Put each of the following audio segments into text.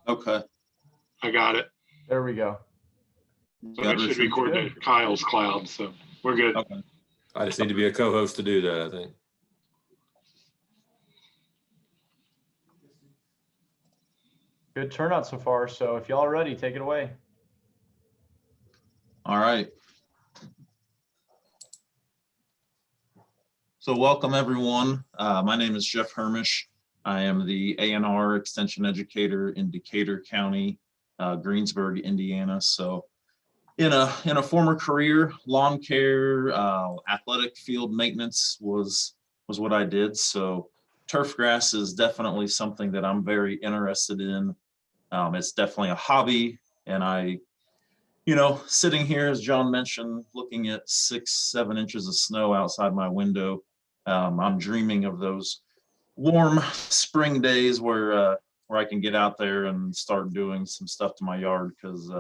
Okay. I got it. There we go. So it should record to Kyle's cloud, so we're good. Okay. I just need to be a co-host to do that, I think. Good turnout so far. So if y'all are ready, take it away. All right. So welcome everyone. My name is Jeff Hermesch. I am the A&R Extension Educator in Decatur County, Greensburg, Indiana. So in a former career, lawn care, athletic field maintenance was what I did. So turf grass is definitely something that I'm very interested in. It's definitely a hobby, and sitting here, as John mentioned, looking at 6-7 inches of snow outside my window, I'm dreaming of those warm spring days where I can get out there and start doing some stuff to my yard, because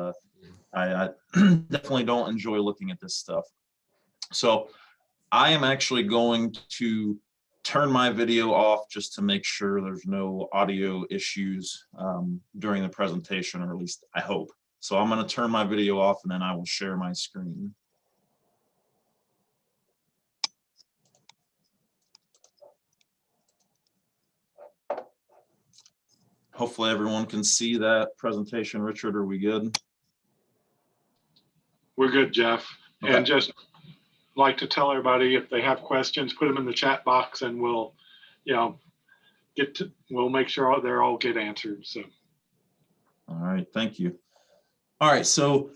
I definitely don't enjoy looking at this stuff. So I am actually going to turn my video off just to make sure there's no audio issues during the presentation, or at least I hope. So I'm going to turn my video off, and then I will share my screen. Hopefully everyone can see that presentation. Richard, are we good? We're good, Jeff. Okay. And just like to tell everybody, if they have questions, put them in the chat box, and we'll make sure they're all get answered. So. All right, thank you. All right, so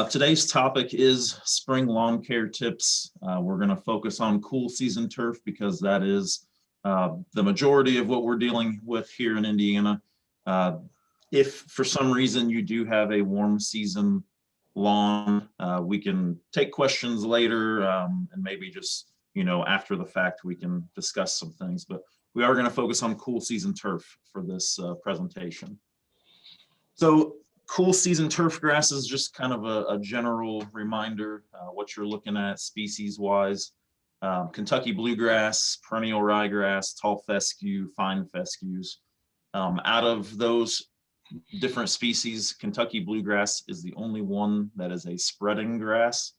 today's topic is spring lawn care tips. We're going to focus on cool season turf because that is the majority of what we're dealing with here in Indiana. If for some reason you do have a warm season lawn, we can take questions later, and maybe just, after the fact, we can discuss some things. But we are going to focus on cool season turf for this presentation. So cool season turf grass is just kind of a general reminder what you're looking at species wise. Kentucky bluegrass, perennial ryegrass, tall fescue, fine fescues. Out of those different species, Kentucky bluegrass is the only one that is a spreading grass.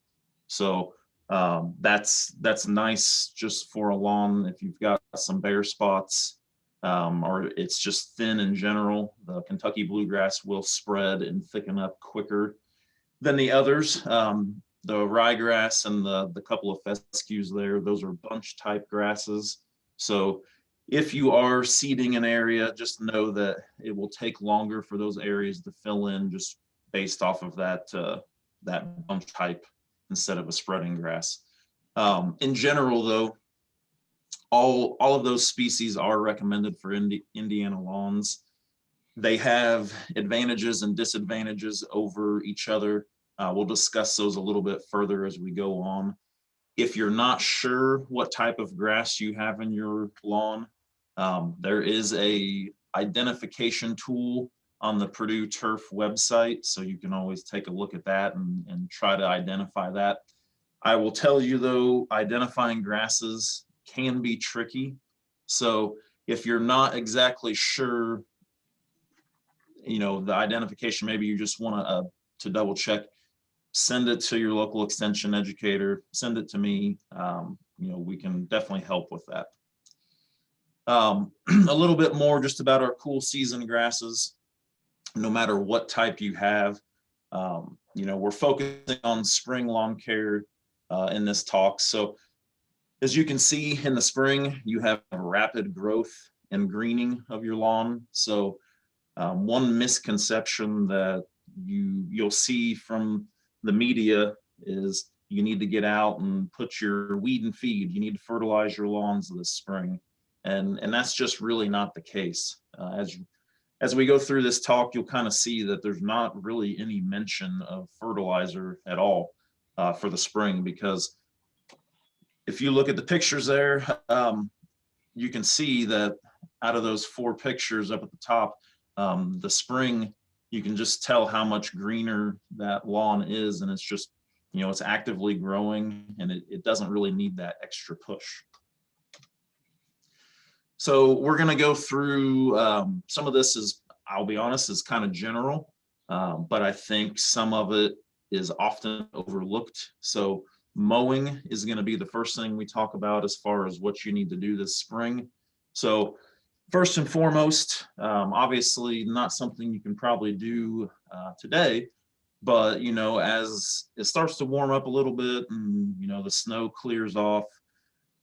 So that's nice just for a lawn if you've got some bare spots, or it's just thin in general. The Kentucky bluegrass will spread and thicken up quicker than the others. The ryegrass and the couple of fescues there, those are bunch type grasses. So if you are seeding an area, just know that it will take longer for those areas to fill in just based off of that bunch type instead of a spreading grass. In general, though, all of those species are recommended for Indiana lawns. They have advantages and disadvantages over each other. We'll discuss those a little bit further as we go on. If you're not sure what type of grass you have in your lawn, there is a identification tool on the Purdue Turf website, so you can always take a look at that and try to identify that. I will tell you though, identifying grasses can be tricky. So if you're not exactly sure, the identification, maybe you just want to double check, send it to your local extension educator, send it to me. We can definitely help with that. A little bit more just about our cool season grasses. No matter what type you have, we're focusing on spring lawn care in this talk. So as you can see, in the spring, you have rapid growth and greening of your lawn. So one misconception that you'll see from the media is you need to get out and put your weed and feed. You need to fertilize your lawns this spring. And that's just really not the case. As we go through this talk, you'll kind of see that there's not really any mention of fertilizer at all for the spring, because if you look at the pictures there, you can see that out of those 4 pictures up at the top, the spring, you can just tell how much greener that lawn is, and it's just, it's actively growing, and it doesn't really need that extra push. So we're going to go through some of this is I'll be honest, is kind of general, but I think some of it is often overlooked. So mowing is going to be the first thing we talk about as far as what you need to do this spring. So first and foremost, obviously not something you can probably do today, but as it starts to warm up a little bit and the snow clears off,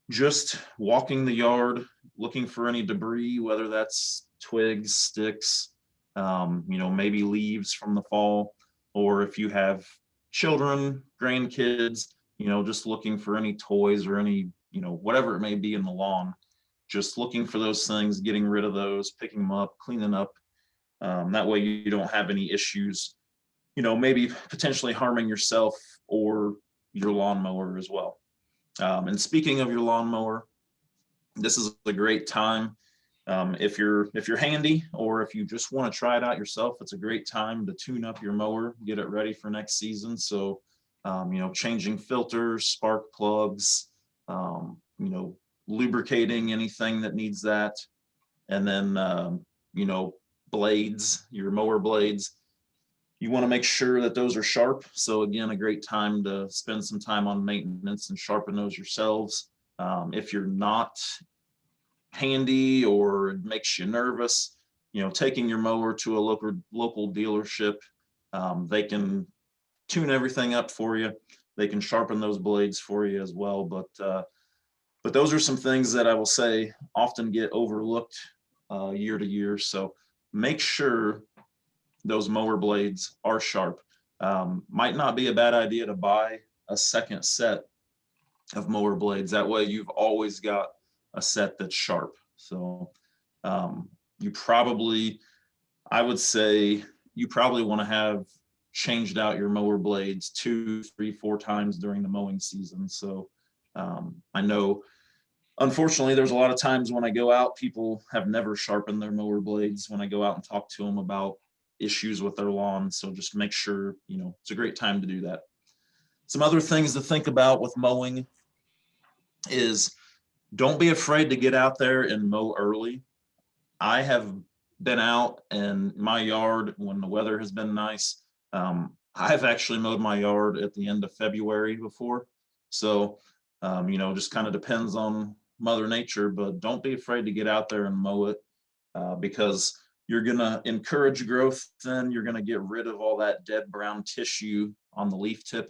just walking the yard, looking for any debris, whether that's twigs, sticks, maybe leaves from the fall, or if you have children, grandkids, just looking for any toys or any, whatever it may be in the lawn, just looking for those things, getting rid of those, picking them up, cleaning up. That way you don't have any issues, maybe potentially harming yourself or your lawnmower as well. And speaking of your lawnmower, this is a great time. If you're handy, or if you just want to try it out yourself, it's a great time to tune up your mower, get it ready for next season. So, changing filters, spark plugs, lubricating anything that needs that. And then, blades, your mower blades, you want to make sure that those are sharp. So again, a great time to spend some time on maintenance and sharpen those yourselves. If you're not handy or it makes you nervous, taking your mower to a local dealership, they can tune everything up for you. They can sharpen those blades for you as well. But those are some things that I will say often get overlooked year to year. So make sure those mower blades are sharp. Might not be a bad idea to buy a second set of mower blades. That way you've always got a set that's sharp. So I would say you probably want to have changed out your mower blades 2, 3, 4 times during the mowing season. So I know, unfortunately, there's a lot of times when I go out, people have never sharpened their mower blades when I go out and talk to them about issues with their lawn. So just make sure, it's a great time to do that. Some other things to think about with mowing is don't be afraid to get out there and mow early. I have been out in my yard when the weather has been nice. I've actually mowed my yard at the end of February before. So, just kind of depends on Mother Nature, but don't be afraid to get out there and mow it because you're going to encourage growth. Then you're going to get rid of all that dead brown tissue on the leaf tip.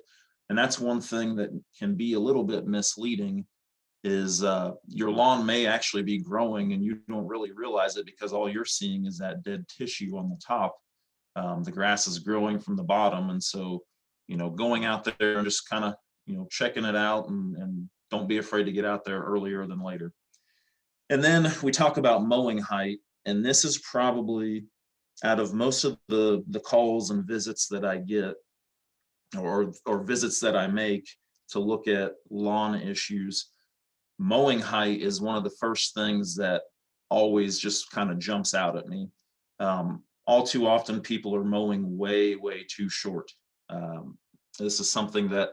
And that's one thing that can be a little bit misleading is your lawn may actually be growing and you don't really realize it because all you're seeing is that dead tissue on the top. The grass is growing from the bottom. And so, going out there and just kind of, checking it out and don't be afraid to get out there earlier than later. And then we talk about mowing height. And this is probably out of most of the calls and visits that I get or visits that I make to look at lawn issues, mowing height is one of the first things that always just kind of jumps out at me. All too often people are mowing way, way too short. This is something that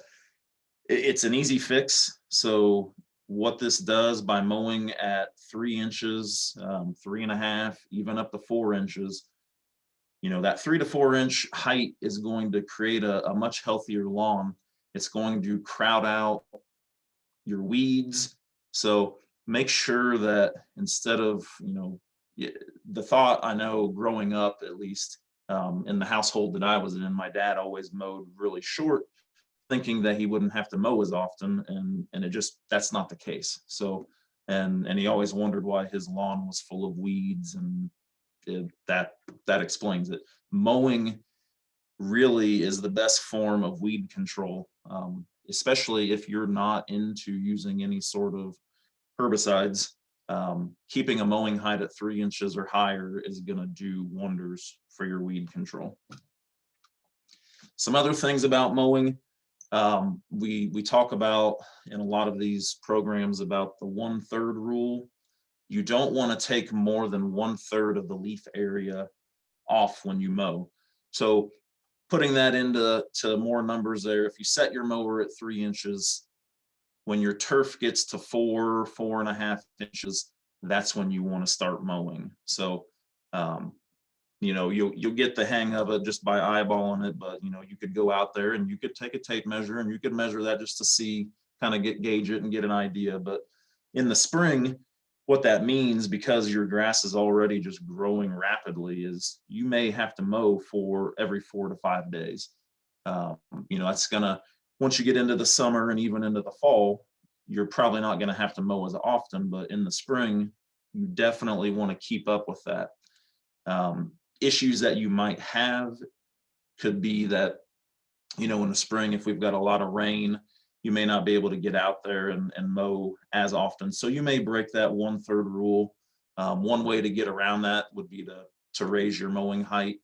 it's an easy fix. So what this does by mowing at 3 inches, 3.5, even up to 4 inches, that 3 to 4 inch height is going to create a much healthier lawn. It's going to crowd out your weeds. So make sure that instead of, the thought I know growing up, at least in the household that I was in, my dad always mowed really short, thinking that he wouldn't have to mow as often, and that's not the case. So and he always wondered why his lawn was full of weeds, and that explains it. Mowing really is the best form of weed control, especially if you're not into using any sort of herbicides. Keeping a mowing height at 3 inches or higher is going to do wonders for your weed control. Some other things about mowing. We talk about in a lot of these programs about the 1/3 rule. You don't want to take more than 1/3 of the leaf area off when you mow. So putting that into more numbers there, if you set your mower at 3 inches, when your turf gets to 4.5 inches, that's when you want to start mowing. So, you'll get the hang of it just by eyeballing it, but you could go out there and you could take a tape measure and you could measure that just to see, kind of gauge it and get an idea. But in the spring, what that means, because your grass is already just growing rapidly, is you may have to mow for every 4 to 5 days. That's gonna, once you get into the summer and even into the fall, you're probably not gonna have to mow as often, but in the spring, you definitely want to keep up with that. Issues that you might have could be that, in the spring, if we've got a lot of rain, you may not be able to get out there and mow as often. So you may break that 1/3 rule. One way to get around that would be to raise your mowing height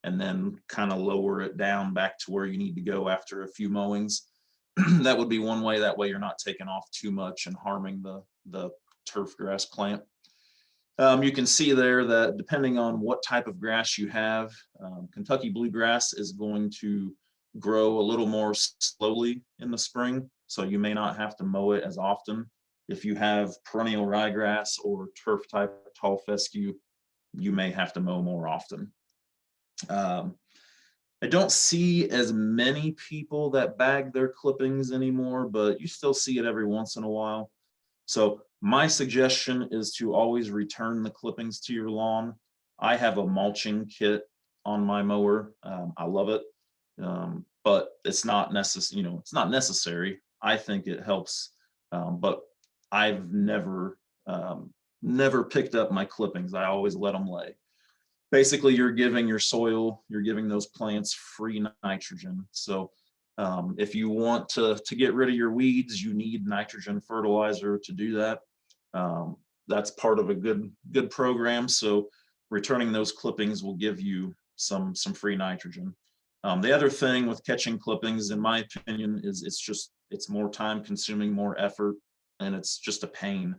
and then kind of lower it down back to where you need to go after a few mowings. That would be one way. That way you're not taking off too much and harming the turf grass plant. You can see there that depending on what type of grass you have, Kentucky bluegrass is going to grow a little more slowly in the spring, so you may not have to mow it as often. If you have perennial ryegrass or turf type tall fescue, you may have to mow more often. I don't see as many people that bag their clippings anymore, but you still see it every once in a while. So my suggestion is to always return the clippings to your lawn. I have a mulching kit on my mower. I love it, but it's not necessary. It's not necessary. I think it helps, but I've never picked up my clippings. I always let them lay. Basically, you're giving your soil, you're giving those plants free nitrogen. So if you want to get rid of your weeds, you need nitrogen fertilizer to do that. That's part of a good program. So returning those clippings will give you some free nitrogen. The other thing with catching clippings, in my opinion, is it's more time consuming, more effort, and it's just a pain.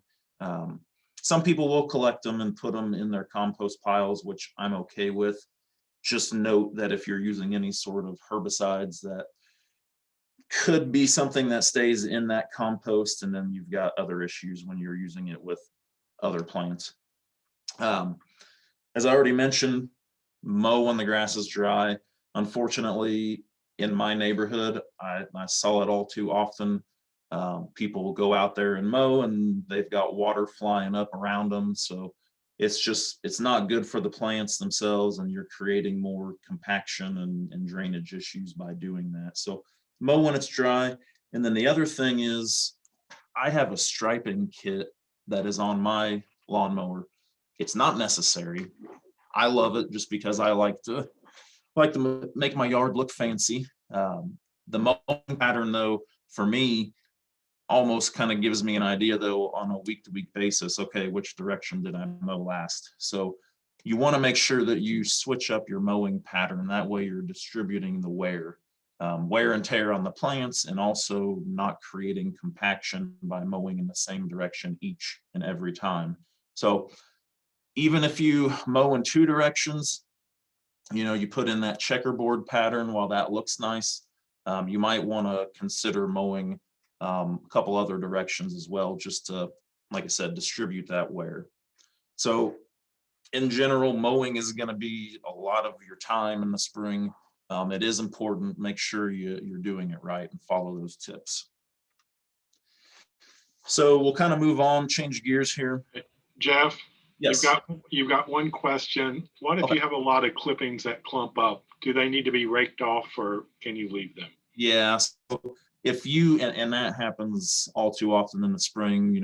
Some people will collect them and put them in their compost piles, which I'm okay with. Just note that if you're using any sort of herbicides, that could be something that stays in that compost, and then you've got other issues when you're using it with other plants. As I already mentioned, mow when the grass is dry. Unfortunately, in my neighborhood, I saw it all too often. People will go out there and mow and they've got water flying up around them. So it's not good for the plants themselves, and you're creating more compaction and drainage issues by doing that. So mow when it's dry. And then the other thing is, I have a striping kit that is on my lawnmower. It's not necessary. I love it just because I like to make my yard look fancy. The mowing pattern, though, for me, almost kind of gives me an idea, though, on a week-to-week basis. Okay, which direction did I mow last? So you want to make sure that you switch up your mowing pattern. That way you're distributing the wear and tear on the plants, and also not creating compaction by mowing in the same direction each and every time. So even if you mow in 2 directions, you put in that checkerboard pattern. While that looks nice, you might want to consider mowing a couple other directions as well, just to, like I said, distribute that wear. So in general, mowing is going to be a lot of your time in the spring. It is important. Make sure you're doing it right and follow those tips. So we'll kind of move on, change gears here. Jeff, Yes. you've got one question. What if Okay. you have a lot of clippings that clump up? Do they need to be raked off, or can you leave them? Yeah. So if you, and that happens all too often in the spring,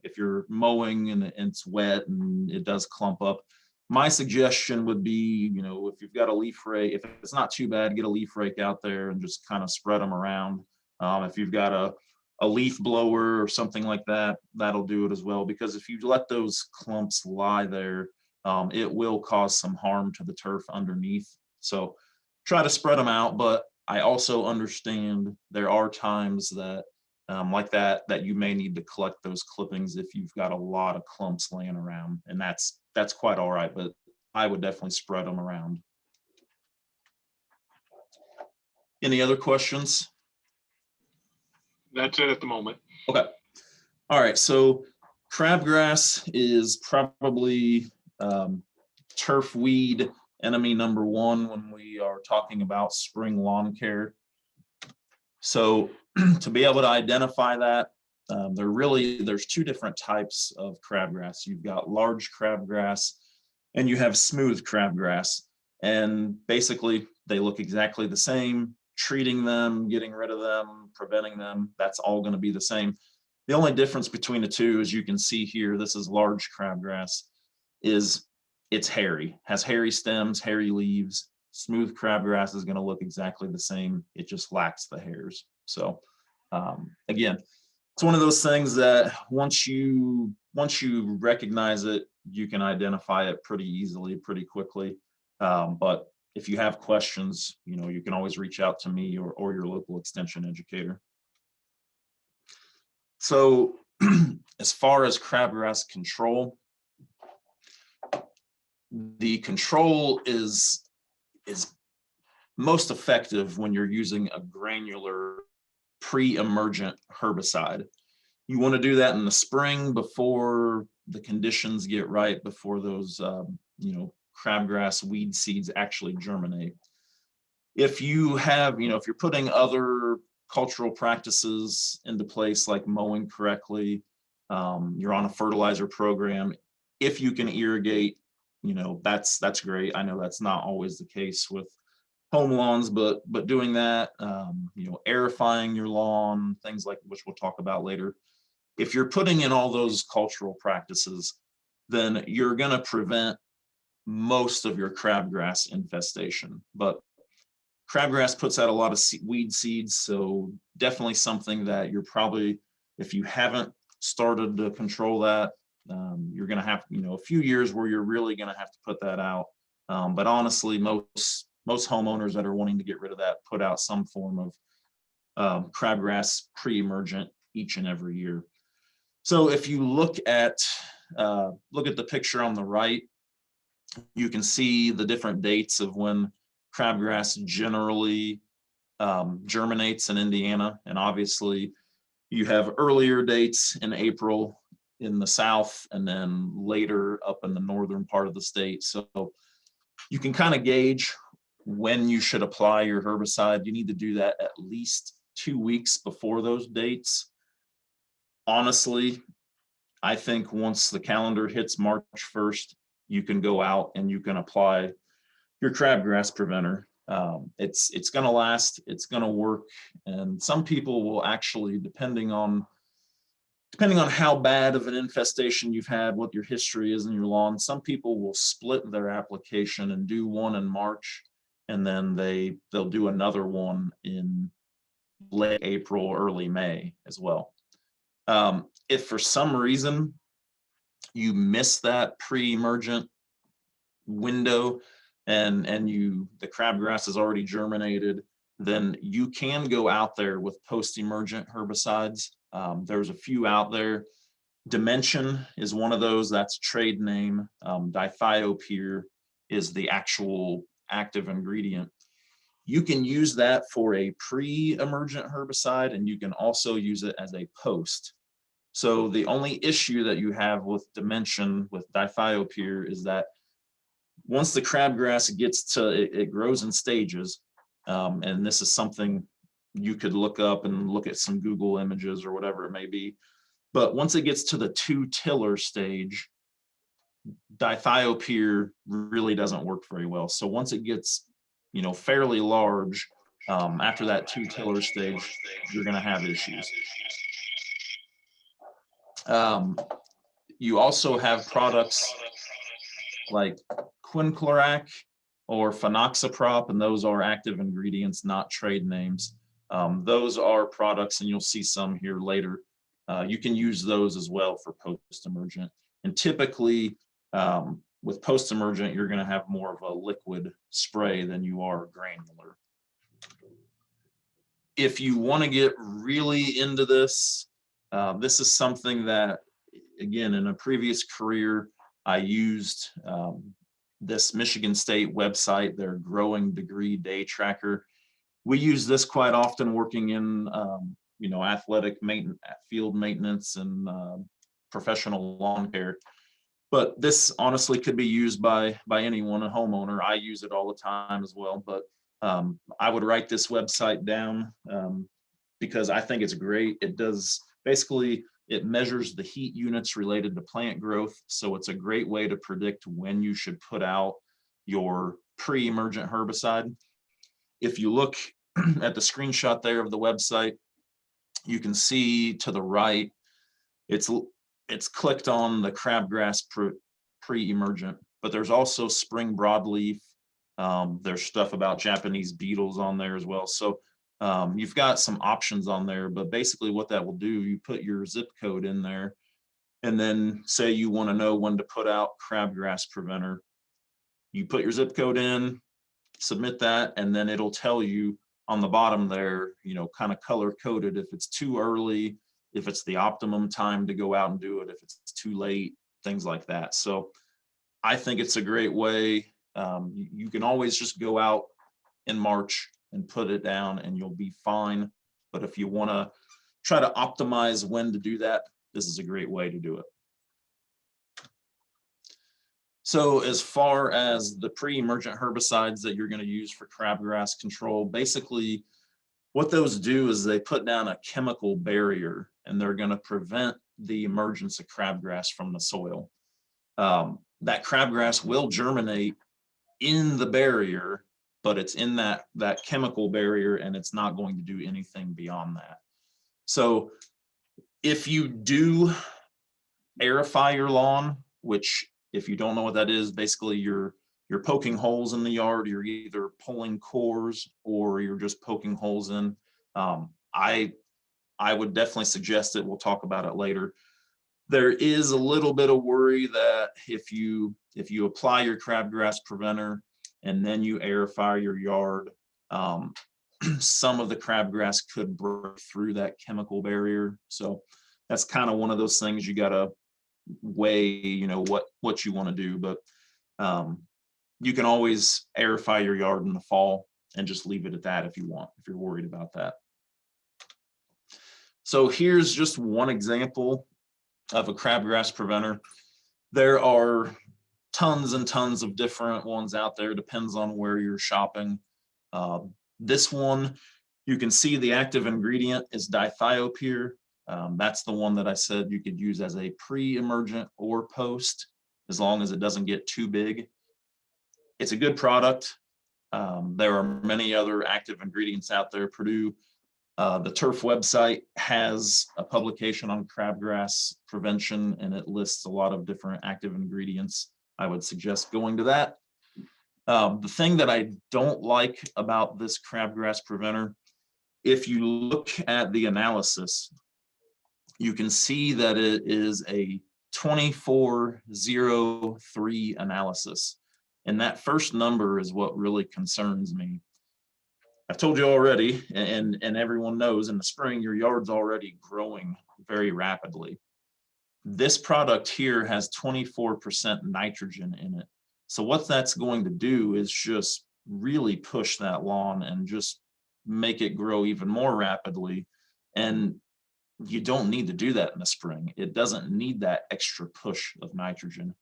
if you're mowing and it's wet and it does clump up, my suggestion would be, if you've got a leaf rake, if it's not too bad, get a leaf rake out there and just kind of spread them around. If you've got a leaf blower or something like that, that'll do it as well. Because if you let those clumps lie there, it will cause some harm to the turf underneath. So try to spread them out. But I also understand there are times that like that you may need to collect those clippings if you've got a lot of clumps laying around, and that's quite all right, but I would definitely spread them around. Any other questions? That's it at the moment. Okay. All right. So crabgrass is probably turf weed enemy number one when we are talking about spring lawn care. So to be able to identify that, there's two different types of crabgrass. You've got large crabgrass and you have smooth crabgrass. And basically they look exactly the same. Treating them, getting rid of them, preventing them, that's all going to be the same. The only difference between the two, as you can see here, this is large crabgrass, is it's hairy, has hairy stems, hairy leaves. Smooth crabgrass is going to look exactly the same. It just lacks the hairs. So again, it's one of those things that once you recognize it, you can identify it pretty easily, pretty quickly. But if you have questions, you can always reach out to me or your local extension educator. So as far as crabgrass control, the control is most effective when you're using a granular pre-emergent herbicide. You want to do that in the spring before the conditions get right, before those crabgrass weed seeds actually germinate. If you have, if you're putting other cultural practices into place, like mowing correctly, you're on a fertilizer program, if you can irrigate, that's great. I know that's not always the case with home lawns, but doing that, aerifying your lawn, things like which we'll talk about later. If you're putting in all those cultural practices, then you're going to prevent most of your crabgrass infestation. But crabgrass puts out a lot of weed seeds, so definitely something that you're probably, if you haven't started to control that, you're going to have, a few years where you're really going to have to put that out. But honestly, most homeowners that are wanting to get rid of that put out some form of crabgrass pre-emergent each and every year. So if you look at the picture on the right, you can see the different dates of when crabgrass generally germinates in Indiana. And obviously you have earlier dates in April in the South and then later up in the northern part of the state. So you can kind of gauge when you should apply your herbicide. You need to do that at least 2 weeks before those dates. Honestly, I think once the calendar hits March 1st, you can go out and you can apply your crabgrass preventer. It's going to last, it's going to work. And some people will actually, depending on how bad of an infestation you've had, what your history is in your lawn, some people will split their application and do one in March, and then they'll do another one in late April, early May as well. If for some reason you miss that pre-emergent window and the crabgrass is already germinated, then you can go out there with post-emergent herbicides. There's a few out there. Dimension is one of those, that's trade name. Dithiopyr is the actual active ingredient. You can use that for a pre-emergent herbicide, and you can also use it as a post. So the only issue that you have with Dimension, with Dithiopyr, is that once the crabgrass gets to, it grows in stages, and this is something you could look up and look at some Google images or whatever it may be. But once it gets to the 2-tiller stage, Dithiopyr really doesn't work very well. So once it gets, fairly large, after that 2-tiller stage, you're going to have issues. You also have products like quinclorac or phenoxaprop, and those are active ingredients, not trade names. Those are products, and you'll see some here later. You can use those as well for post-emergent. And typically, with post-emergent, you're going to have more of a liquid spray than you are granular. If you want to get really into this, this is something that, again, in a previous career, I used this Michigan State website, their growing degree day tracker. We use this quite often working in, athletic maintenance, field maintenance, and professional lawn care. But this honestly could be used by anyone, a homeowner. I use it all the time as well, but I would write this website down because I think it's great. It does, basically, it measures the heat units related to plant growth. So it's a great way to predict when you should put out your pre-emergent herbicide. If you look at the screenshot there of the website, you can see to the right, it's clicked on the crabgrass pre-emergent, but there's also spring broadleaf. There's stuff about Japanese beetles on there as well. So you've got some options on there, but basically what that will do, you put your zip code in there, and then say you want to know when to put out crabgrass preventer. You put your zip code in, submit that, and then it'll tell you on the bottom there, you know, kind of color coded if it's too early, if it's the optimum time to go out and do it, if it's too late, things like that. So I think it's a great way. You can always just go out in March and put it down and you'll be fine. But if you want to try to optimize when to do that, this is a great way to do it. So as far as the pre-emergent herbicides that you're going to use for crabgrass control, basically what those do is they put down a chemical barrier and they're going to prevent the emergence of crabgrass from the soil. That crabgrass will germinate in the barrier, but it's in that chemical barrier and it's not going to do anything beyond that. So if you do aerify your lawn, which if you don't know what that is, basically you're poking holes in the yard, you're either pulling cores or you're just poking holes in. I would definitely suggest it. We'll talk about it later. There is a little bit of worry that if you apply your crabgrass preventer and then you aerify your yard, some of the crabgrass could break through that chemical barrier. So that's kind of one of those things you got to weigh, you know, what you want to do. But you can always aerify your yard in the fall and just leave it at that if you want, if you're worried about that. So here's just one example of a crabgrass preventer. There are tons and tons of different ones out there, depends on where you're shopping. This one, you can see the active ingredient is dithiopyr. That's the one that I said you could use as a pre-emergent or post, as long as it doesn't get too big. It's a good product. There are many other active ingredients out there. Purdue, the turf website has a publication on crabgrass prevention, and it lists a lot of different active ingredients. I would suggest going to that. The thing that I don't like about this crabgrass preventer, if you look at the analysis, you can see that it is a 2403 analysis. And that first number is what really concerns me. I've told you already, and everyone knows, in the spring, your yard's already growing very rapidly. This product here has 24% nitrogen in it. So what that's going to do is just really push that lawn and just make it grow even more rapidly. And you don't need to do that in the spring. It doesn't need that extra push of nitrogen.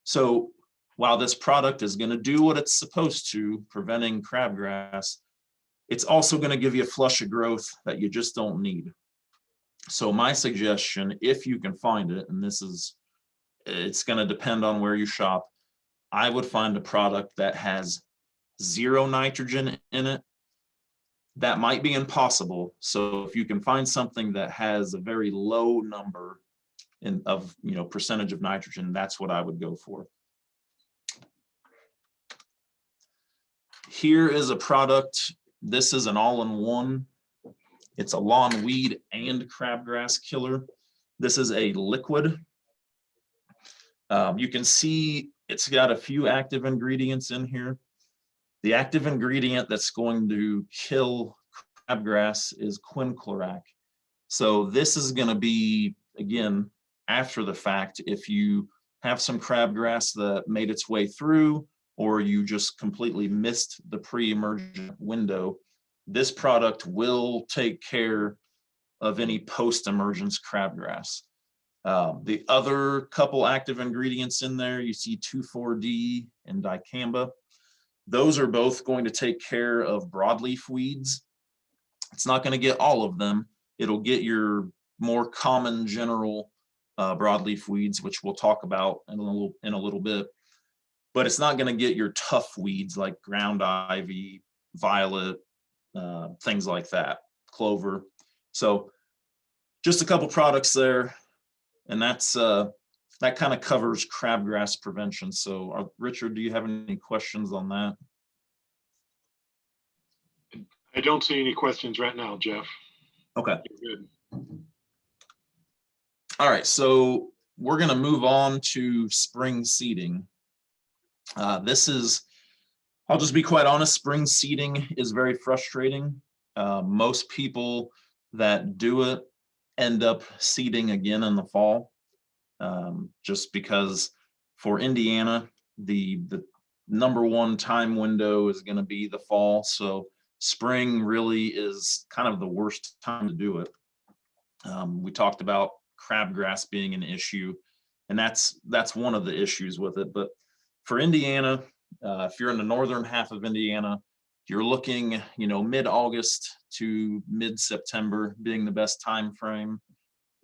So while this product is going to do what it's supposed to, preventing crabgrass, it's also going to give you a flush of growth that you just don't need. So my suggestion, if you can find it, and it's going to depend on where you shop, I would find a product that has 0 nitrogen in it. That might be impossible. So if you can find something that has a very low number of percentage of nitrogen, that's what I would go for. Here is a product. This is an all-in-one. It's a lawn weed and crabgrass killer. This is a liquid. You can see it's got a few active ingredients in here. The active ingredient that's going to kill crabgrass is quinclorac. So this is going to be, again, after the fact, if you have some crabgrass that made its way through, or you just completely missed the pre-emergent window, this product will take care of any post-emergence crabgrass. The other couple active ingredients in there, you see 2,4-D and dicamba. Those are both going to take care of broadleaf weeds. It's not going to get all of them. It'll get your more common general broadleaf weeds, which we'll talk about in a little bit. But it's not going to get your tough weeds like ground ivy, violet, things like that, clover. So just a couple products there, and that's that kind of covers crabgrass prevention. So Richard, do you have any questions on that? I don't see any questions right now, Jeff. Okay. You're good. All right, so we're going to move on to spring seeding. This is, I'll just be quite honest, spring seeding is very frustrating. Most people that do it end up seeding again in the fall, just because for Indiana, the #1 time window is going to be the fall. So spring really is kind of the worst time to do it. We talked about crabgrass being an issue, and that's one of the issues with it. But for Indiana, if you're in the northern half of Indiana, you're looking, mid-August to mid-September being the best time frame.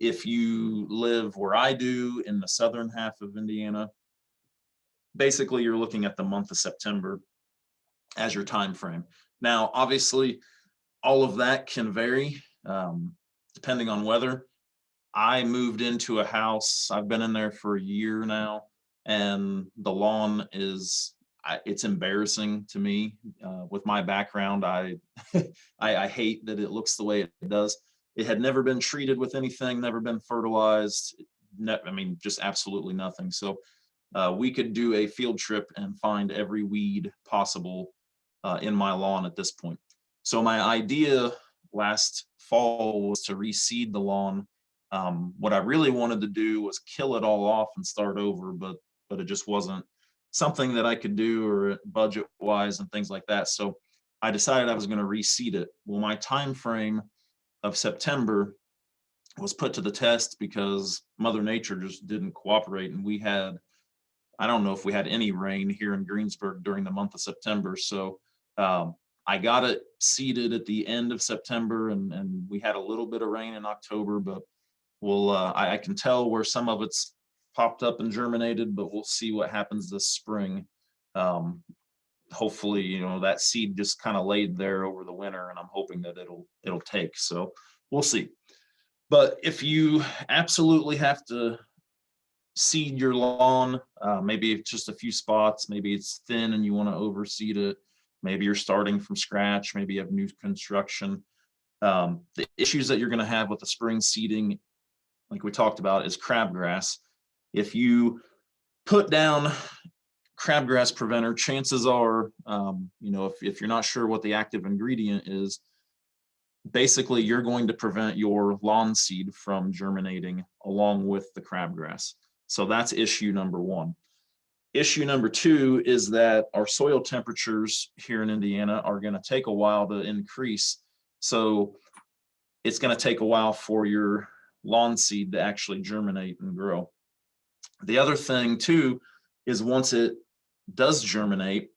If you live where I do in the southern half of Indiana, basically you're looking at the month of September as your time frame. Now, obviously, all of that can vary depending on weather. I moved into a house, I've been in there for a year now, and the lawn is, it's embarrassing to me. With my background, I hate that it looks the way it does. It had never been treated with anything, never been fertilized. Just absolutely nothing. So we could do a field trip and find every weed possible in my lawn at this point. So my idea last fall was to reseed the lawn. What I really wanted to do was kill it all off and start over, but it just wasn't something that I could do, or budget wise and things like that. So I decided I was going to reseed it. Well, my time frame of September was put to the test because Mother Nature just didn't cooperate, and we had, I don't know if we had any rain here in Greensburg during the month of September. So I got it seeded at the end of September, and we had a little bit of rain in October, but I can tell where some of it's popped up and germinated, but we'll see what happens this spring. Hopefully, that seed just kind of laid there over the winter, and I'm hoping that it'll take. So we'll see. But if you absolutely have to seed your lawn, maybe it's just a few spots, maybe it's thin and you want to overseed it, maybe you're starting from scratch, maybe you have new construction. The issues that you're going to have with the spring seeding, like we talked about, is crabgrass. If you put down crabgrass preventer, chances are, if you're not sure what the active ingredient is, basically you're going to prevent your lawn seed from germinating along with the crabgrass. So that's issue #1. Issue #2 is that our soil temperatures here in Indiana are going to take a while to increase. So it's going to take a while for your lawn seed to actually germinate and grow. The other thing too is once it does germinate,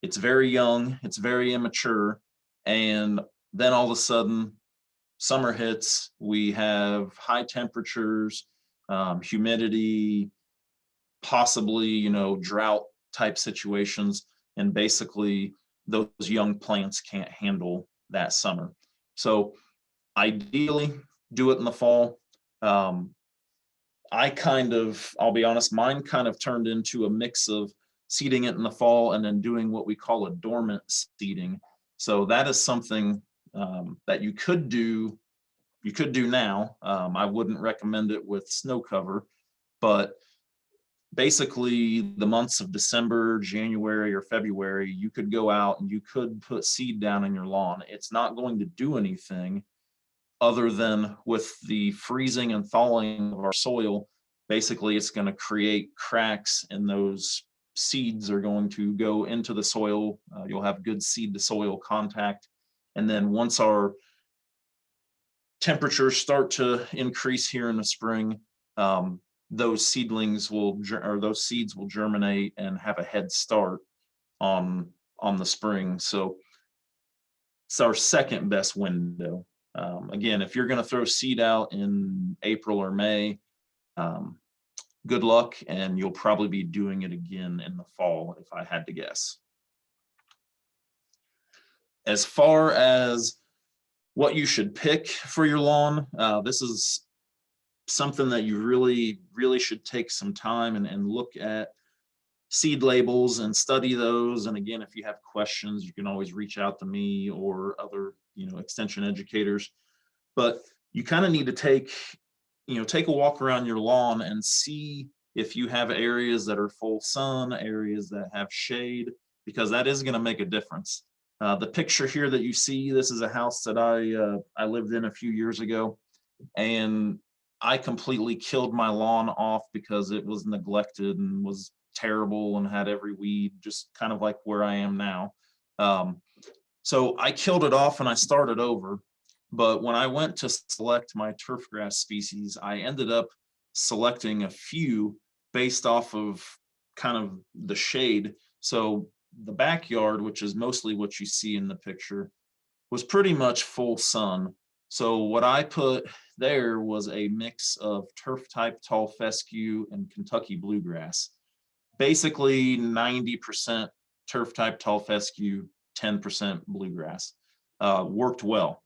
it's very young, it's very immature, and then all of a sudden summer hits, we have high temperatures, humidity, possibly, drought type situations, and basically those young plants can't handle that summer. So ideally do it in the fall. I'll be honest, mine kind of turned into a mix of seeding it in the fall and then doing what we call a dormant seeding. So that is something that you could do now. I wouldn't recommend it with snow cover, but basically the months of December, January, or February, you could go out and you could put seed down in your lawn. It's not going to do anything other than with the freezing and thawing of our soil. Basically, it's going to create cracks, and those seeds are going to go into the soil. You'll have good seed to soil contact. And then once our temperatures start to increase here in the spring, those seedlings will, or those seeds will germinate and have a head start on the spring. So it's our second best window. Again, if you're going to throw seed out in April or May, good luck, and you'll probably be doing it again in the fall, if I had to guess. As far as what you should pick for your lawn, this is something that you really should take some time and look at seed labels and study those. And again, if you have questions, you can always reach out to me or other, extension educators. But you kind of need to take a walk around your lawn and see if you have areas that are full sun, areas that have shade, because that is going to make a difference. The picture here that you see, this is a house that I lived in a few years ago, and I completely killed my lawn off because it was neglected and was terrible and had every weed, just kind of like where I am now. So I killed it off and I started over. But when I went to select my turf grass species, I ended up selecting a few based off of kind of the shade. So the backyard, which is mostly what you see in the picture, was pretty much full sun. So what I put there was a mix of turf type tall fescue and Kentucky bluegrass. Basically 90% turf type tall fescue, 10% bluegrass. Worked well.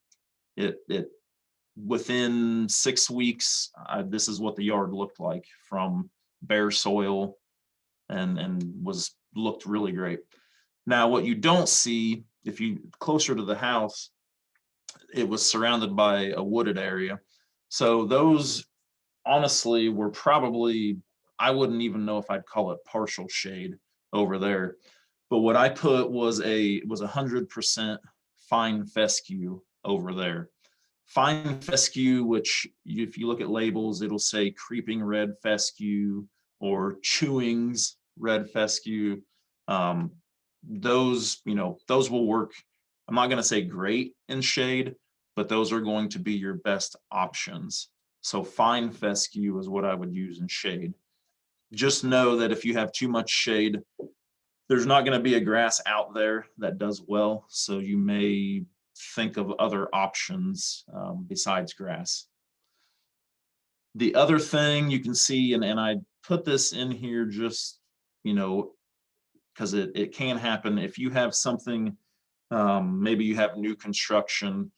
It within 6 weeks, this is what the yard looked like from bare soil, and looked really great. Now, what you don't see, if you closer to the house, it was surrounded by a wooded area. So those honestly were probably, I wouldn't even know if I'd call it partial shade over there. But what I put was 100% fine fescue over there. Fine fescue, which if you look at labels, it'll say creeping red fescue or chewings red fescue. Those will work. I'm not going to say great in shade, but those are going to be your best options. So fine fescue is what I would use in shade. Just know that if you have too much shade, there's not going to be a grass out there that does well. So you may think of other options besides grass. The other thing you can see, and I put this in here just, because it can happen if you have something, maybe you have new construction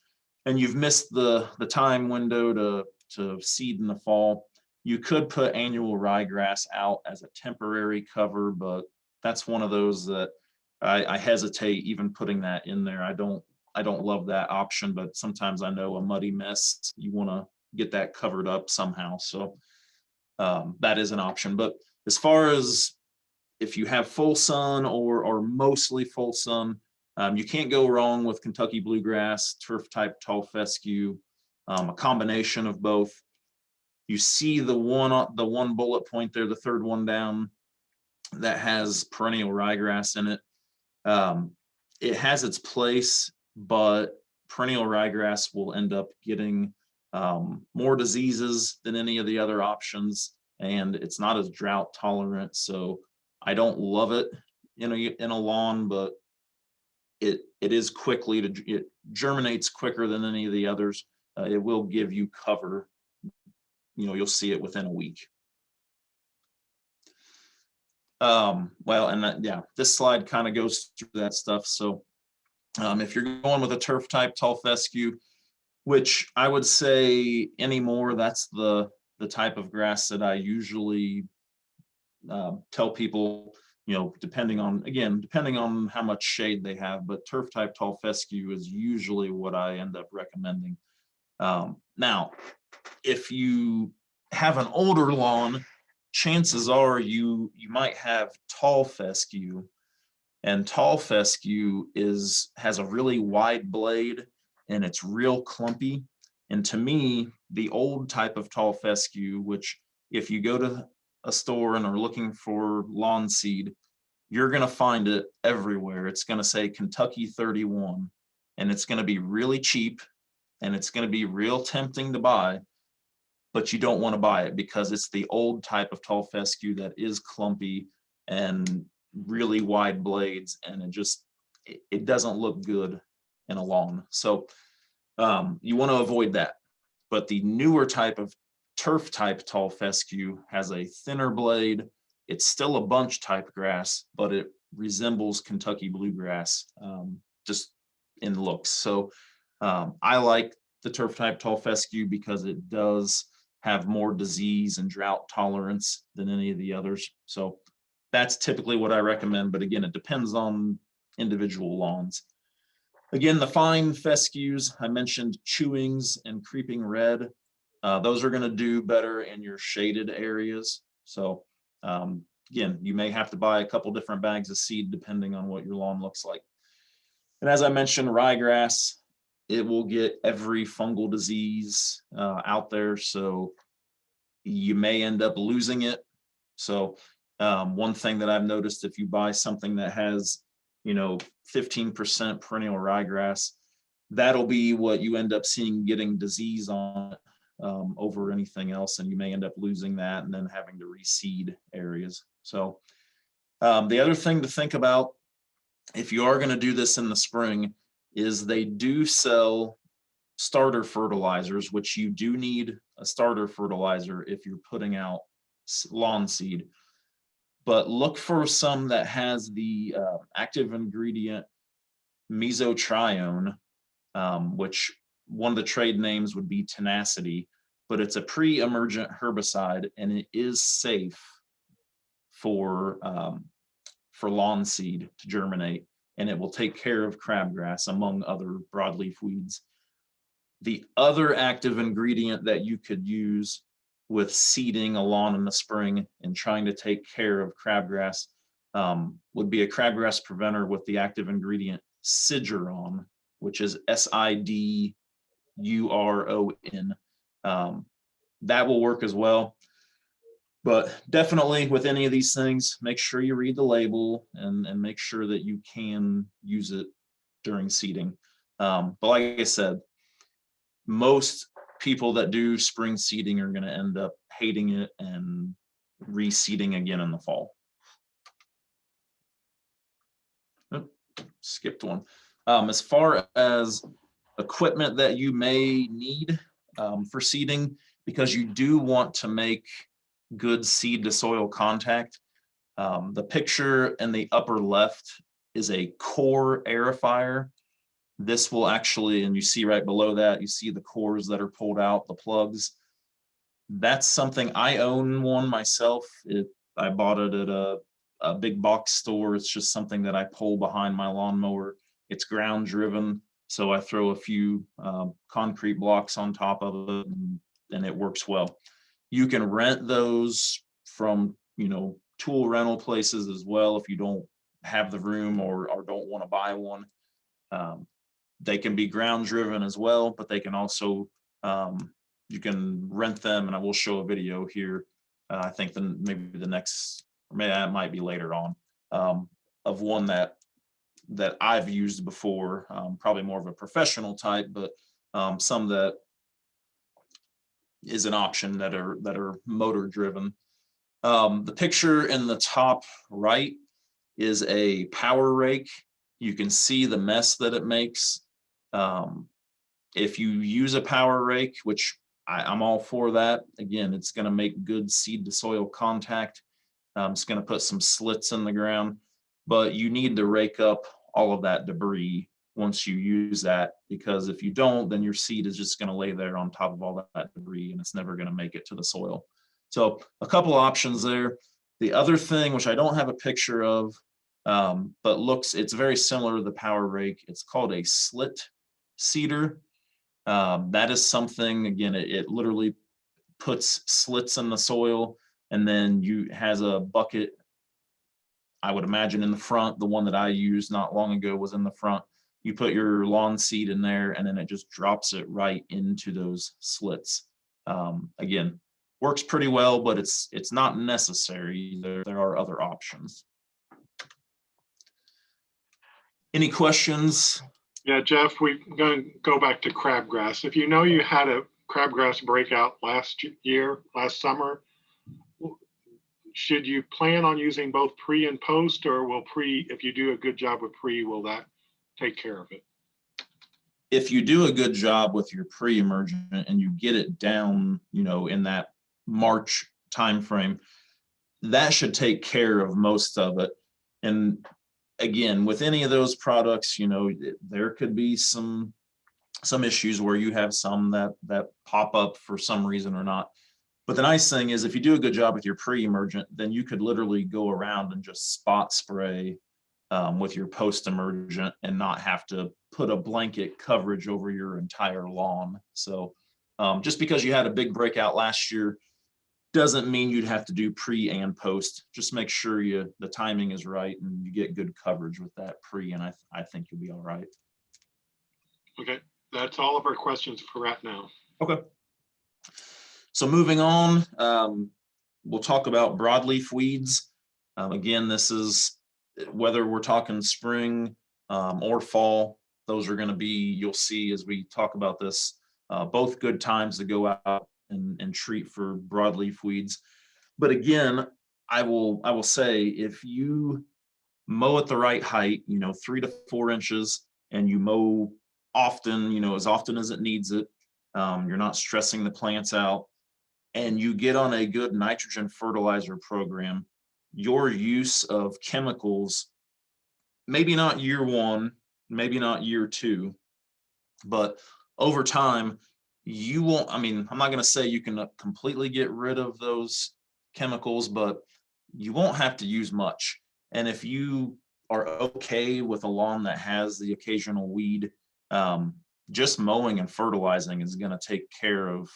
and you've missed the time window to seed in the fall. You could put annual ryegrass out as a temporary cover, but that's one of those that I hesitate even putting that in there. I don't love that option, but sometimes I know a muddy mess, you want to get that covered up somehow. So that is an option. But as far as if you have full sun or mostly full sun, you can't go wrong with Kentucky bluegrass, turf type tall fescue, a combination of both. You see the one bullet point there, the third one down, that has perennial ryegrass in it. It has its place, but perennial ryegrass will end up getting more diseases than any of the other options, and it's not as drought tolerant. So I don't love it in a lawn, but it germinates quicker than any of the others. It will give you cover. You'll see it within a week. This slide kind of goes through that stuff. So if you're going with a turf type tall fescue, which I would say anymore, that's the type of grass that I usually tell people, depending on how much shade they have, but turf type tall fescue is usually what I end up recommending. Now, if you have an older lawn, chances are you might have tall fescue, and tall fescue has a really wide blade and it's real clumpy. And to me, the old type of tall fescue, which if you go to a store and are looking for lawn seed, you're going to find it everywhere. It's going to say Kentucky 31, and it's going to be really cheap, and it's going to be real tempting to buy. but you don't want to buy it because it's the old type of tall fescue that is clumpy and really wide blades, and it doesn't look good in a lawn. So you want to avoid that. But the newer type of turf type tall fescue has a thinner blade. It's still a bunch type grass, but it resembles Kentucky bluegrass just in looks. So I like the turf type tall fescue because it does have more disease and drought tolerance than any of the others. So that's typically what I recommend. But again, it depends on individual lawns. Again, the fine fescues, I mentioned chewings and creeping red. Those are going to do better in your shaded areas. So again, you may have to buy a couple different bags of seed depending on what your lawn looks like. And as I mentioned, ryegrass, it will get every fungal disease out there. So you may end up losing it. So one thing that I've noticed, if you buy something that has 15% perennial ryegrass, that'll be what you end up seeing getting disease on over anything else, and you may end up losing that and then having to reseed areas. So the other thing to think about, if you are going to do this in the spring, is they do sell starter fertilizers, which you do need a starter fertilizer if you're putting out lawn seed. But look for some that has the active ingredient mesotrione, which one of the trade names would be tenacity, but it's a pre-emergent herbicide, and it is safe for lawn seed to germinate, and it will take care of crabgrass, among other broadleaf weeds. The other active ingredient that you could use with seeding a lawn in the spring and trying to take care of crabgrass would be a crabgrass preventer with the active ingredient Siduron, which is Siduron. That will work as well. But definitely with any of these things, make sure you read the label and make sure that you can use it during seeding. But like I said, most people that do spring seeding are going to end up hating it and reseeding again in the fall. Skipped one. As far as equipment that you may need for seeding, because you do want to make good seed to soil contact, the picture in the upper left is a core aerifier. This will actually, and you see right below that, you see the cores that are pulled out, the plugs. That's something, I own one myself. I bought it at a big box store. It's just something that I pull behind my lawnmower. It's ground driven, so I throw a few concrete blocks on top of it, and it works well. You can rent those from tool rental places as well if you don't have the room or don't want to buy one. They can be ground driven as well, but they can also, you can rent them, and I will show a video here. I think maybe the next, or maybe that might be later on, of one that I've used before, probably more of a professional type, but some that is an option that are motor driven. The picture in the top right is a power rake. You can see the mess that it makes. If you use a power rake, which I'm all for that, again, it's going to make good seed to soil contact. It's going to put some slits in the ground, but you need to rake up all of that debris once you use that, because if you don't, then your seed is just going to lay there on top of all that debris, and it's never going to make it to the soil. So a couple options there. The other thing, which I don't have a picture of, but it's very similar to the power rake. It's called a slit seeder. That is something, again, it literally puts slits in the soil, and then has a bucket, I would imagine, in the front. The one that I used not long ago was in the front. You put your lawn seed in there, and then it just drops it right into those slits. Again, works pretty well, but it's not necessary. There are other options. Any questions? Yeah, Jeff, we're going to go back to crabgrass. If you know you had a crabgrass breakout last summer. Should you plan on using both pre and post, or will pre, if you do a good job with pre, will that take care of it? If you do a good job with your pre-emergent and you get it down, in that March timeframe, that should take care of most of it. And again, with any of those products, there could be some issues where you have some that pop up for some reason or not. But the nice thing is, if you do a good job with your pre-emergent, then you could literally go around and just spot spray with your post-emergent and not have to put a blanket coverage over your entire lawn. So just because you had a big breakout last year doesn't mean you'd have to do pre and post. Just make sure the timing is right and you get good coverage with that pre, and I think you'll be all right. Okay, that's all of our questions for right now. Okay. So moving on, we'll talk about broadleaf weeds. Again, this is whether we're talking spring or fall, those are going to be, you'll see as we talk about this, both good times to go out and treat for broadleaf weeds. But again, I will say, if you mow at the right height, 3 to 4 inches, and you mow often, as often as it needs it, you're not stressing the plants out, and you get on a good nitrogen fertilizer program, your use of chemicals, maybe not year 1, maybe not year 2, but over time, you won't, I'm not going to say you can completely get rid of those chemicals, but you won't have to use much. And if you are okay with a lawn that has the occasional weed, just mowing and fertilizing is going to take care of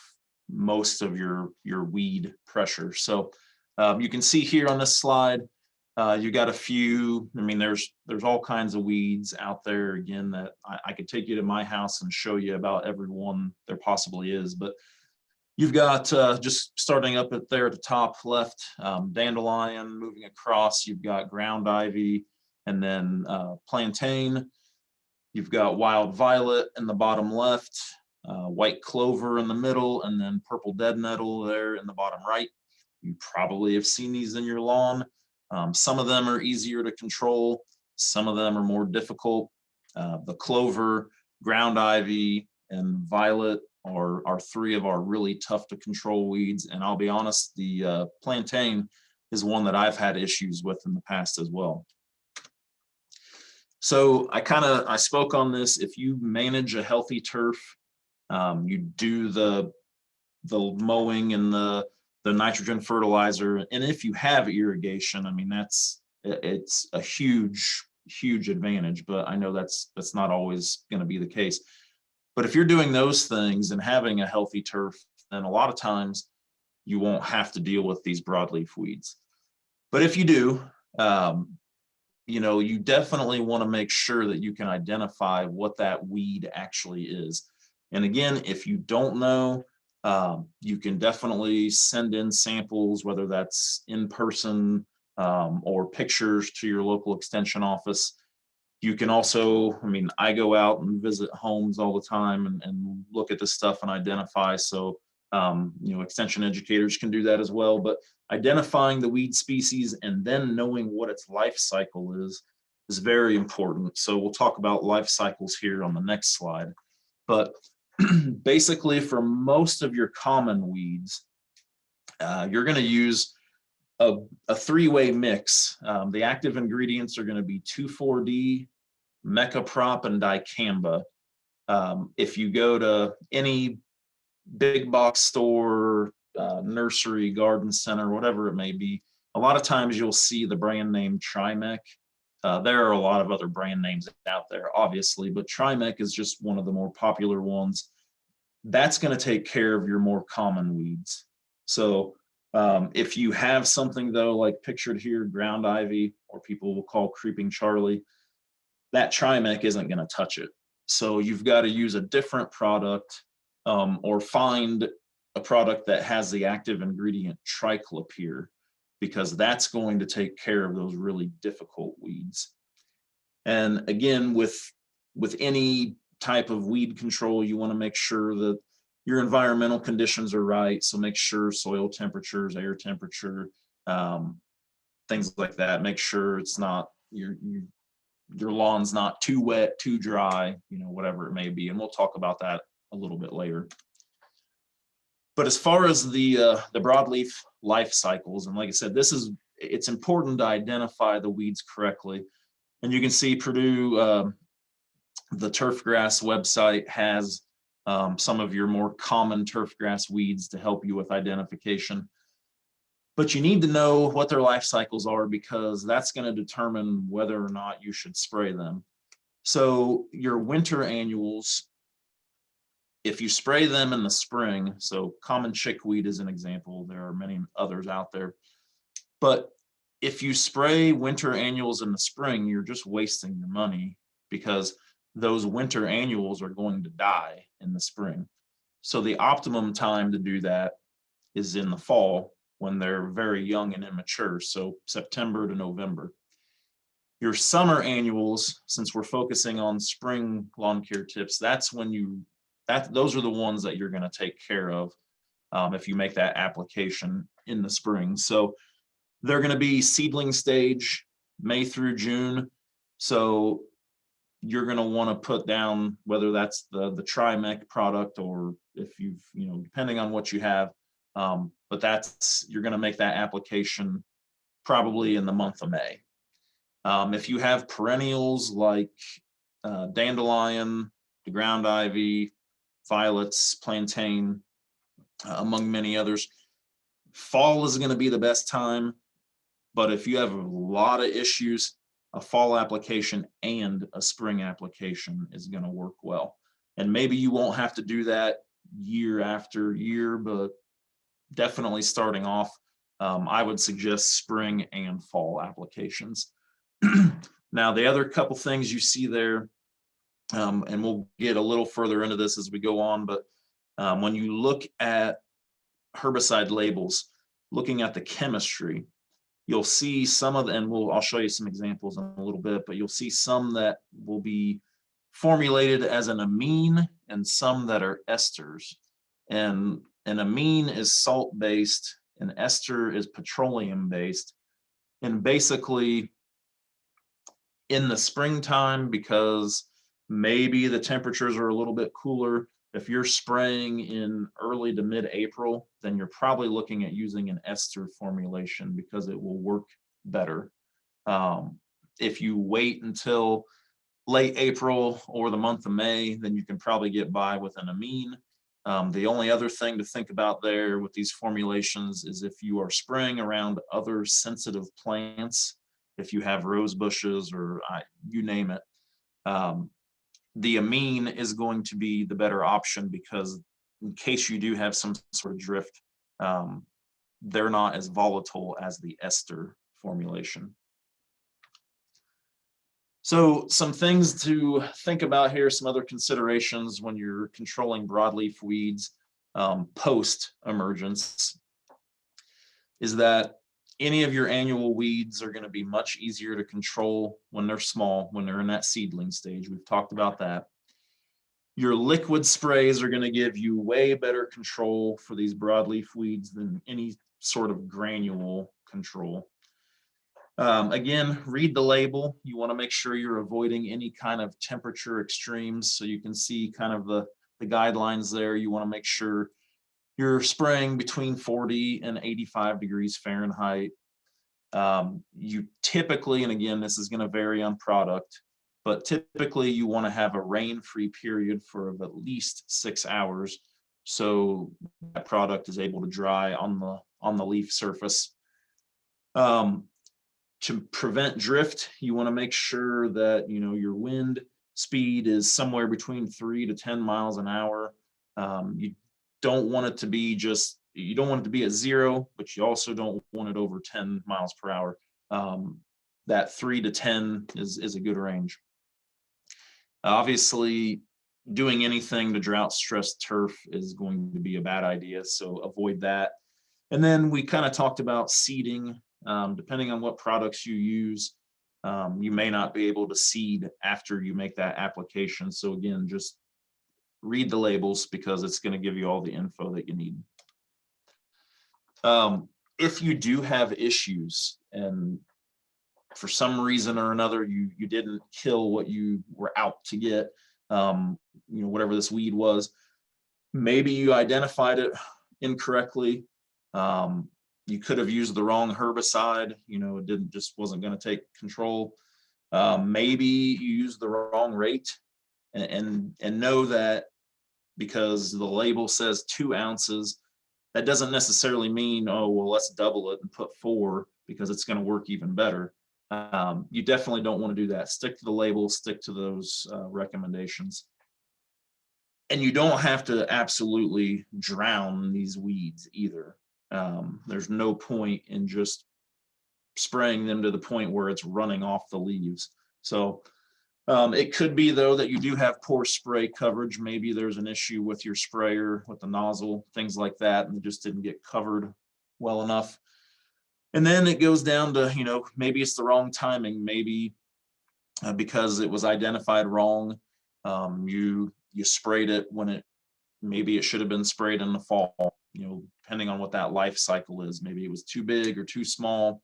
most of your weed pressure. So you can see here on this slide, you got a few, there's all kinds of weeds out there, again, that I could take you to my house and show you about every one there possibly is. But you've got, just starting up there at the top left, dandelion, moving across, you've got ground ivy, and then plantain. You've got wild violet in the bottom left, white clover in the middle, and then purple dead nettle there in the bottom right. You probably have seen these in your lawn. Some of them are easier to control. Some of them are more difficult. The clover, ground ivy, and violet are 3 of our really tough to control weeds. And I'll be honest, the plantain is one that I've had issues with in the past as well. So I spoke on this. If you manage a healthy turf, you do the mowing and the nitrogen fertilizer, and if you have irrigation, it's a huge advantage. But I know that's not always going to be the case. But if you're doing those things and having a healthy turf, then a lot of times you won't have to deal with these broadleaf weeds. But if you do, you definitely want to make sure that you can identify what that weed actually is. And again, if you don't know, you can definitely send in samples, whether that's in person or pictures to your local extension office. You can also, I go out and visit homes all the time and look at this stuff and identify. So, extension educators can do that as well. But identifying the weed species and then knowing what its life cycle is very important. So we'll talk about life cycles here on the next slide. But basically, for most of your common weeds, you're going to use a 3-way mix. The active ingredients are going to be 2,4-D, mecaprop, and dicamba. If you go to any big box store, nursery, garden center, whatever it may be, a lot of times you'll see the brand name Trimec. There are a lot of other brand names out there, obviously, but Trimec is just one of the more popular ones. That's going to take care of your more common weeds. So if you have something, though, like pictured here, ground ivy, or people will call creeping Charlie, that Trimec isn't going to touch it. So you've got to use a different product, or find a product that has the active ingredient triclopyr, because that's going to take care of those really difficult weeds. And again, with any type of weed control, you want to make sure that your environmental conditions are right. So make sure soil temperatures, air temperature, things like that. Make sure it's not your lawn's not too wet, too dry, whatever it may be. And we'll talk about that a little bit later. But as far as the broadleaf life cycles, and like I said, it's important to identify the weeds correctly. And you can see Purdue, the turfgrass website has some of your more common turfgrass weeds to help you with identification. But you need to know what their life cycles are, because that's going to determine whether or not you should spray them. So your winter annuals, if you spray them in the spring, so common chickweed is an example, there are many others out there, but if you spray winter annuals in the spring, you're just wasting your money, because those winter annuals are going to die in the spring. So the optimum time to do that is in the fall, when they're very young and immature, so September to November. Your summer annuals, since we're focusing on spring lawn care tips, that's when those are the ones that you're going to take care of if you make that application in the spring. So they're going to be seedling stage, May through June. So you're going to want to put down whether that's the Trimec product, or if you've, depending on what you have. But you're going to make that application probably in the month of May. If you have perennials like dandelion, the ground ivy, violets, plantain, among many others, fall is going to be the best time. But if you have a lot of issues, a fall application and a spring application is going to work well. And maybe you won't have to do that year after year, but definitely starting off, I would suggest spring and fall applications. Now, the other couple things you see there, and we'll get a little further into this as we go on, but when you look at herbicide labels, looking at the chemistry, you'll see some of and I'll show you some examples in a little bit, but you'll see some that will be formulated as an amine and some that are esters. And an amine is salt-based, and ester is petroleum-based. And basically, in the springtime, because maybe the temperatures are a little bit cooler, if you're spraying in early to mid-April, then you're probably looking at using an ester formulation, because it will work better. If you wait until late April or the month of May, then you can probably get by with an amine. The only other thing to think about there with these formulations is if you are spraying around other sensitive plants, if you have rose bushes or you name it, the amine is going to be the better option, because in case you do have some sort of drift, they're not as volatile as the ester formulation. So some things to think about here, some other considerations when you're controlling broadleaf weeds post-emergence, is that any of your annual weeds are going to be much easier to control when they're small, when they're in that seedling stage. We've talked about that. Your liquid sprays are going to give you way better control for these broadleaf weeds than any sort of granule control. Again, read the label. You want to make sure you're avoiding any kind of temperature extremes. So you can see kind of the guidelines there. You want to make sure you're spraying between 40 and 85 degrees Fahrenheit. You typically, and again, this is going to vary on product, but typically you want to have a rain-free period for at least 6 hours, so that product is able to dry on the leaf surface. To prevent drift, you want to make sure that your wind speed is somewhere between 3 to 10 miles an hour. You don't want it to be you don't want it to be at 0, but you also don't want it over 10 miles per hour. That 3 to 10 is a good range. Obviously, doing anything to drought-stressed turf is going to be a bad idea, so avoid that. And then we kind of talked about seeding. Depending on what products you use, you may not be able to seed after you make that application. So again, just read the labels because it's going to give you all the info that you need. If you do have issues and for some reason or another you didn't kill what you were out to get, whatever this weed was, maybe you identified it incorrectly. You could have used the wrong herbicide, it wasn't going to take control. Maybe you used the wrong rate, and know that because the label says 2 ounces, that doesn't necessarily mean, oh, well, let's double it and put 4 because it's going to work even better. You definitely don't want to do that. Stick to the label, stick to those recommendations. And you don't have to absolutely drown these weeds either. There's no point in just spraying them to the point where it's running off the leaves. So it could be, though, that you do have poor spray coverage. Maybe there's an issue with your sprayer, with the nozzle, things like that, and it just didn't get covered well enough. And then it goes down to, maybe it's the wrong timing. Maybe because it was identified wrong, you sprayed it when maybe it should have been sprayed in the fall, depending on what that life cycle is. Maybe it was too big or too small.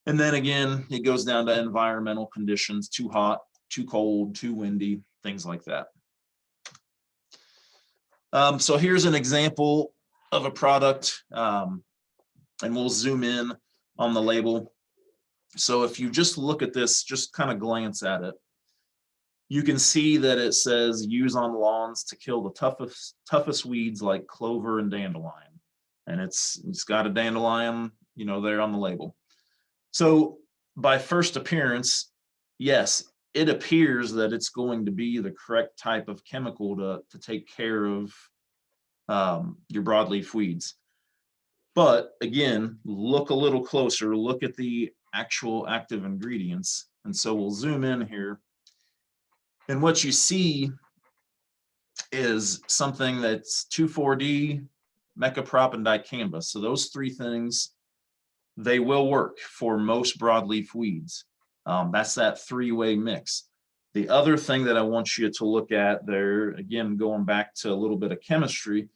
And then again, it goes down to environmental conditions: too hot, too cold, too windy, things like that. So here's an example of a product, and we'll zoom in on the label. So if you just look at this, just kind of glance at it, you can see that it says use on lawns to kill the toughest weeds like clover and dandelion. And it's got a dandelion, there on the label. So by first appearance, yes, it appears that it's going to be the correct type of chemical to take care of your broadleaf weeds. But again, look a little closer, look at the actual active ingredients. And so we'll zoom in here. And what you see is something that's 2,4-D, mecaprop, and dicamba. So those 3 things, they will work for most broadleaf weeds. That's that 3-way mix. The other thing that I want you to look at there, again, going back to a little bit of chemistry,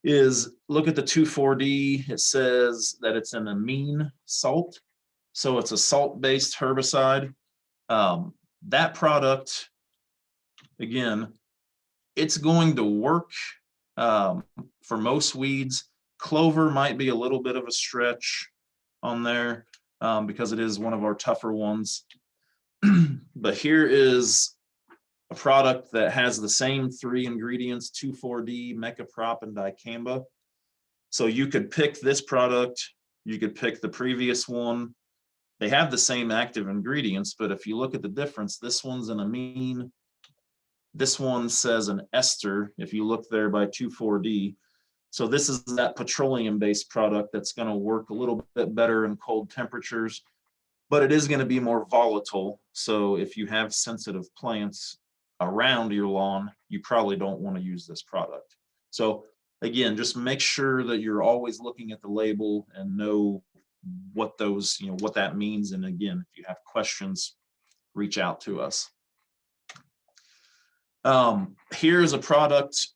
is look at the 2,4-D. It says that it's an amine salt. So it's a salt-based herbicide. That product, again, it's going to work for most weeds. Clover might be a little bit of a stretch on there because it is one of our tougher ones. But here is a product that has the same 3 ingredients: 2,4-D, mecaprop, and dicamba. So you could pick this product, you could pick the previous one. They have the same active ingredients, but if you look at the difference, this one's an amine, this one says an ester, if you look there by 2,4-D. So this is that petroleum-based product that's going to work a little bit better in cold temperatures, but it is going to be more volatile. So if you have sensitive plants around your lawn, you probably don't want to use this product. So again, just make sure that you're always looking at the label and know what those, what that means. And again, if you have questions, reach out to us. Here's a product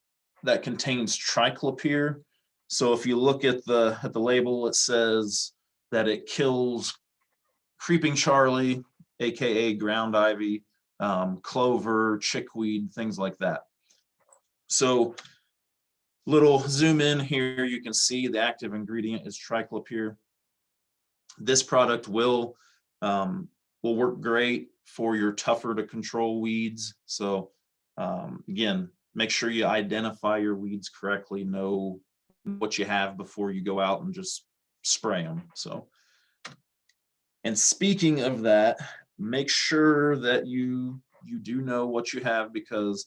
that contains triclopyr. So if you look at the label, it says that it kills creeping Charlie, aka ground ivy, clover, chickweed, things like that. So little zoom in here, you can see the active ingredient is triclopyr. This product will work great for your tougher to control weeds. So again, make sure you identify your weeds correctly, know what you have before you go out and just spray them. So, and speaking of that, make sure that you do know what you have, because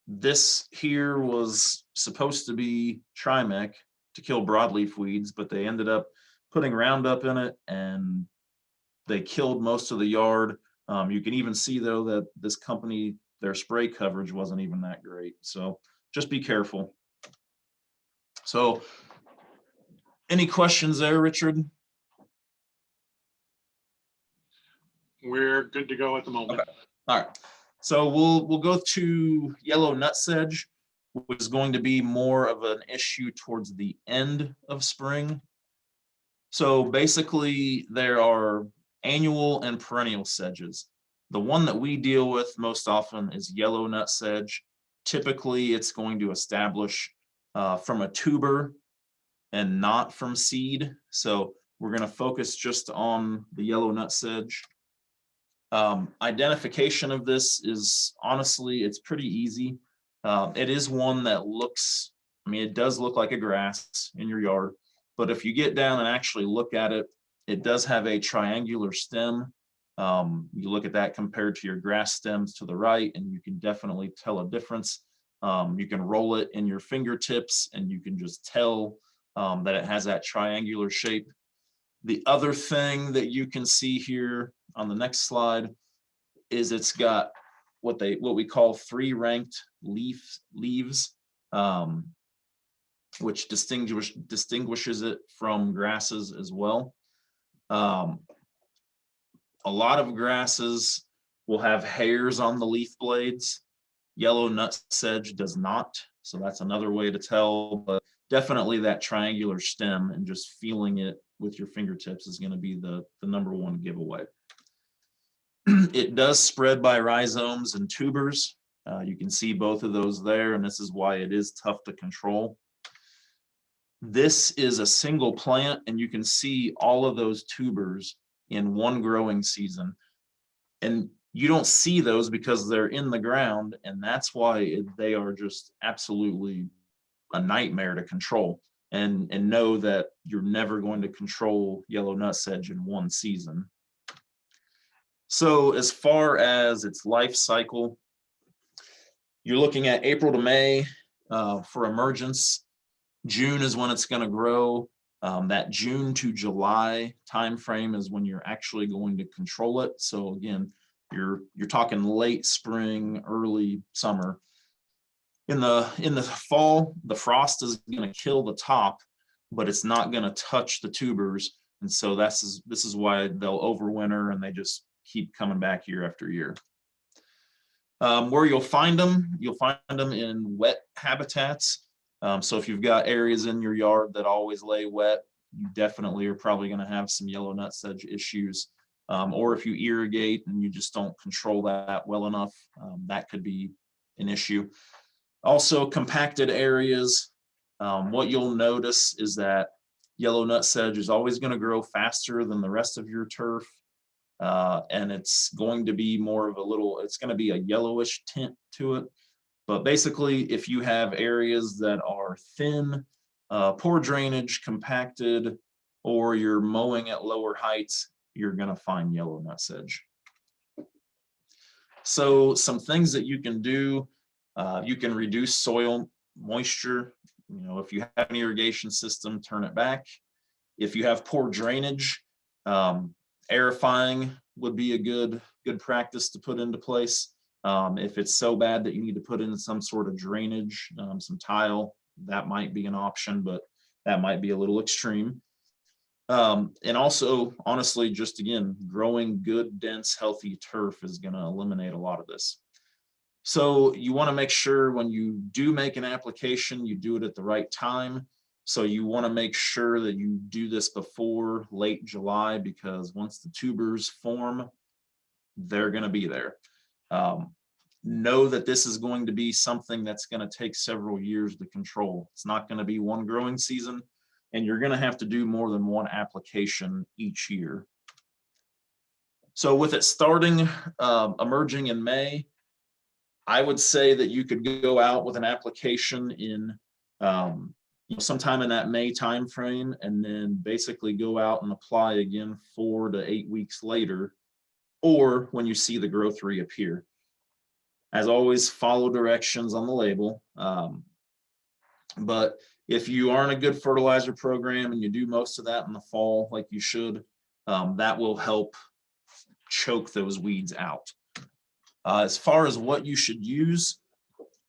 this here was supposed to be Trimec to kill broadleaf weeds, but they ended up putting Roundup in it and they killed most of the yard. You can even see, though, that this company, their spray coverage wasn't even that great. So just be careful. So any questions there, Richard? We're good to go at the moment. Okay. All right. So we'll go to yellow nutsedge, which is going to be more of an issue towards the end of spring. So basically there are annual and perennial sedges. The one that we deal with most often is yellow nutsedge. Typically it's going to establish from a tuber and not from seed. So we're going to focus just on the yellow nutsedge. Identification of this is honestly, it's pretty easy. It is one that looks, I mean, it does look like a grass in your yard, but if you get down and actually look at it, it does have a triangular stem. You look at that compared to your grass stems to the right, and you can definitely tell a difference. You can roll it in your fingertips and you can just tell that it has that triangular shape. The other thing that you can see here on the next slide is it's got what we call 3 ranked leaves, which distinguishes it from grasses as well. A lot of grasses will have hairs on the leaf blades. Yellow nutsedge does not, so that's another way to tell, but definitely that triangular stem and just feeling it with your fingertips is going to be the #1 giveaway. It does spread by rhizomes and tubers. You can see both of those there, and this is why it is tough to control. This is a single plant, and you can see all of those tubers in one growing season. And you don't see those because they're in the ground, and that's why they are just absolutely a nightmare to control. And know that you're never going to control yellow nutsedge in one season. So as far as its life cycle, you're looking at April to May for emergence. June is when it's going to grow. That June to July timeframe is when you're actually going to control it. So again, you're talking late spring, early summer. In the fall, the frost is going to kill the top, but it's not going to touch the tubers, and so this is why they'll overwinter and they just keep coming back year after year. Where you'll find them in wet habitats. So if you've got areas in your yard that always lay wet, you definitely are probably going to have some yellow nutsedge issues. Or if you irrigate and you just don't control that well enough, that could be an issue. Also, compacted areas, what you'll notice is that yellow nutsedge is always going to grow faster than the rest of your turf. And it's going to be more of it's going to be a yellowish tint to it. But basically, if you have areas that are thin, poor drainage, compacted, or you're mowing at lower heights, you're going to find yellow nutsedge. So some things that you can do, you can reduce soil moisture. If you have an irrigation system, turn it back. If you have poor drainage, aerifying would be a good practice to put into place. If it's so bad that you need to put in some sort of drainage, some tile, that might be an option, but that might be a little extreme. And also, honestly, just again, growing good, dense, healthy turf is going to eliminate a lot of this. So you want to make sure when you do make an application, you do it at the right time. So you want to make sure that you do this before late July, because once the tubers form, they're going to be there. Know that this is going to be something that's going to take several years to control. It's not going to be one growing season, and you're going to have to do more than one application each year. So with it starting emerging in May, I would say that you could go out with an application in sometime in that May timeframe, and then basically go out and apply again 4 to 8 weeks later, or when you see the growth reappear. As always, follow directions on the label. But if you aren't a good fertilizer program and you do most of that in the fall like you should, that will help choke those weeds out. As far as what you should use,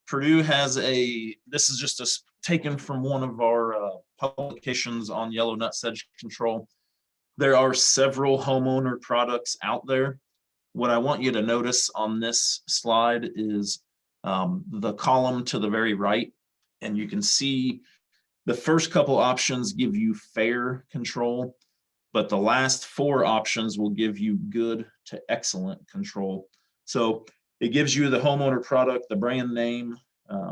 Purdue has this is just taken from one of our publications on yellow nutsedge control. There are several homeowner products out there. what I want you to notice on this slide is the column to the very right, and you can see the first couple options give you fair control, but the last 4 options will give you good to excellent control. So it gives you the homeowner product, the brand name.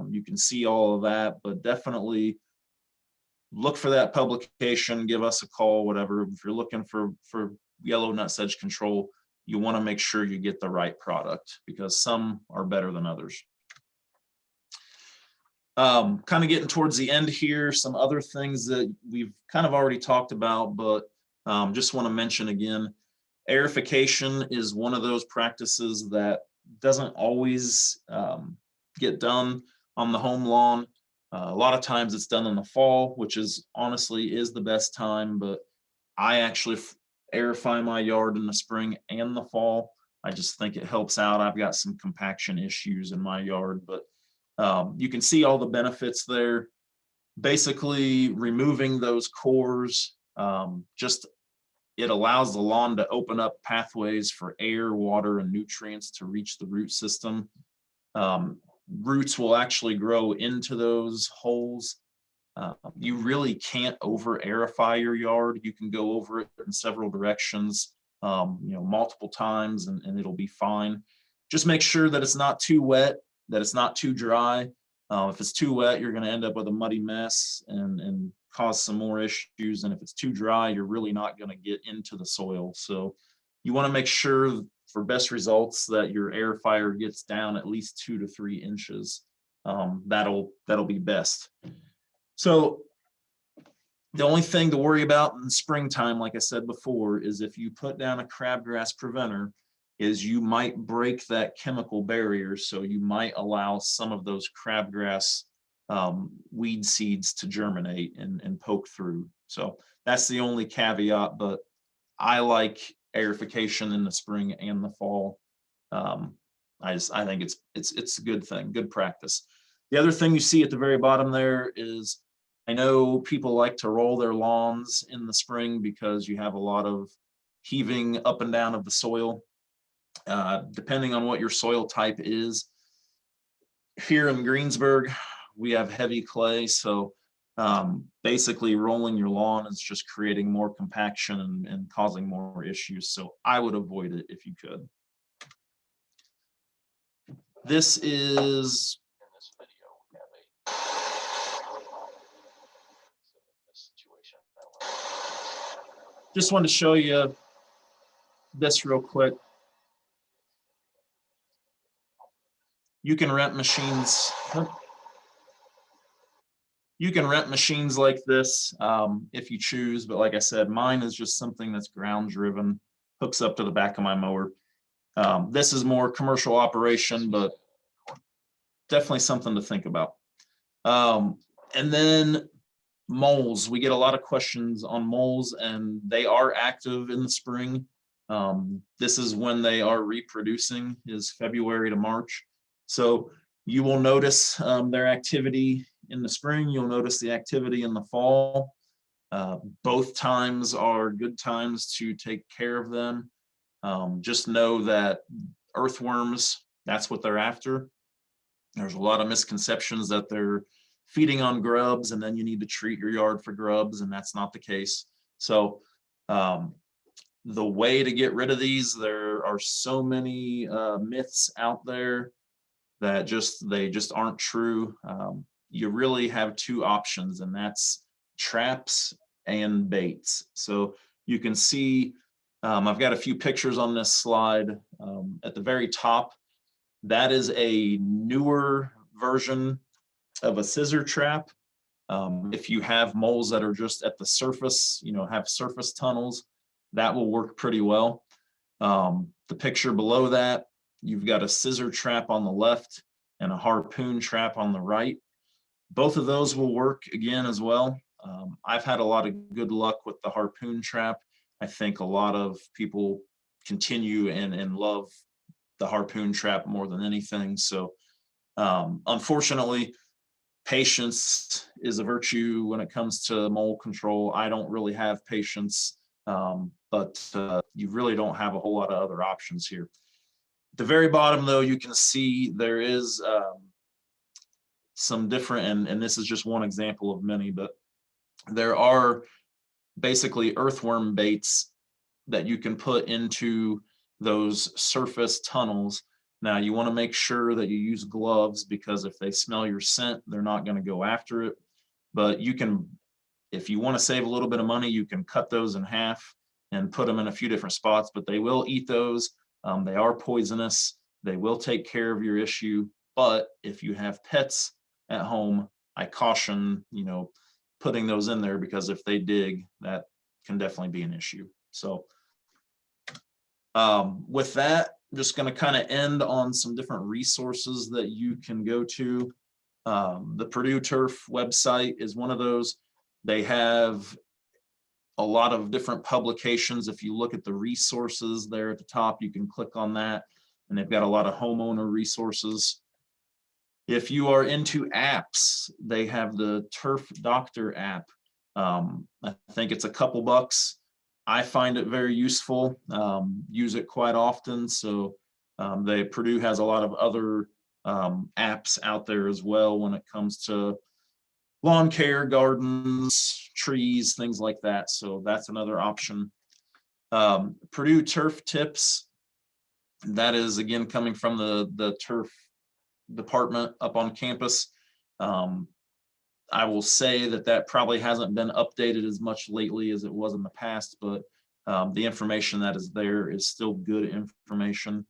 You can see all of that, but definitely look for that publication, give us a call, whatever. If you're looking for yellow nut sedge control, you want to make sure you get the right product because some are better than others. Kind of getting towards the end here, some other things that we've kind of already talked about, but just want to mention again, aerification is one of those practices that doesn't always get done on the home lawn. A lot of times it's done in the fall, which is honestly is the best time, but I actually aerify my yard in the spring and the fall. I just think it helps out. I've got some compaction issues in my yard, but you can see all the benefits there. Basically removing those cores, just it allows the lawn to open up pathways for air, water, and nutrients to reach the root system. Roots will actually grow into those holes. You really can't over aerify your yard. You can go over it in several directions, multiple times, and it'll be fine. Just make sure that it's not too wet, that it's not too dry. If it's too wet, you're going to end up with a muddy mess and cause some more issues. And if it's too dry, you're really not going to get into the soil. So you want to make sure for best results that your aerifier gets down at least 2 to 3 inches. That'll be best. So the only thing to worry about in springtime, like I said before, is if you put down a crabgrass preventer, is you might break that chemical barrier. So you might allow some of those crabgrass weed seeds to germinate and poke through. So that's the only caveat, but I like aerification in the spring and the fall. I think it's a good thing, good practice. The other thing you see at the very bottom there is, I know people like to roll their lawns in the spring because you have a lot of heaving up and down of the soil. Depending on what your soil type is, here in Greensburg, we have heavy clay. So basically rolling your lawn is just creating more compaction and causing more issues. So I would avoid it if you could. This is just wanted to show you this real quick. You can rent machines. You can rent machines like this if you choose, but like I said, mine is just something that's ground driven, hooks up to the back of my mower. This is more commercial operation, but definitely something to think about. And then moles, we get a lot of questions on moles, and they are active in the spring. This is when they are reproducing, is February to March. So you will notice their activity in the spring, you'll notice the activity in the fall. Both times are good times to take care of them. Just know that earthworms, that's what they're after. There's a lot of misconceptions that they're feeding on grubs and then you need to treat your yard for grubs, and that's not the case. So the way to get rid of these, there are so many myths out there that they just aren't true. You really have 2 options, and that's traps and baits. So you can see, I've got a few pictures on this slide. At the very top, that is a newer version of a scissor trap. If you have moles that are just at the surface, have surface tunnels, that will work pretty well. The picture below that, you've got a scissor trap on the left and a harpoon trap on the right. Both of those will work again as well. I've had a lot of good luck with the harpoon trap. I think a lot of people continue and love the harpoon trap more than anything. So unfortunately, patience is a virtue when it comes to mole control. I don't really have patience, but you really don't have a whole lot of other options here. the very bottom, though, you can see there is some different, and this is just one example of many, but there are basically earthworm baits that you can put into those surface tunnels. Now, you want to make sure that you use gloves, because if they smell your scent, they're not going to go after it. But you can, if you want to save a little bit of money, you can cut those in half and put them in a few different spots, but they will eat those. They are poisonous. They will take care of your issue. But if you have pets at home, I caution, putting those in there, because if they dig, that can definitely be an issue. So with that, I'm just going to kind of end on some different resources that you can go to. The Purdue Turf website is one of those. They have a lot of different publications. If you look at the resources there at the top, you can click on that, and they've got a lot of homeowner resources. If you are into apps, they have the Turf Doctor app. I think it's a couple bucks. I find it very useful, use it quite often. So Purdue has a lot of other apps out there as well when it comes to lawn care, gardens, trees, things like that. So that's another option. Purdue Turf Tips, that is again coming from the turf department up on campus. I will say that probably hasn't been updated as much lately as it was in the past, but the information that is there is still good information.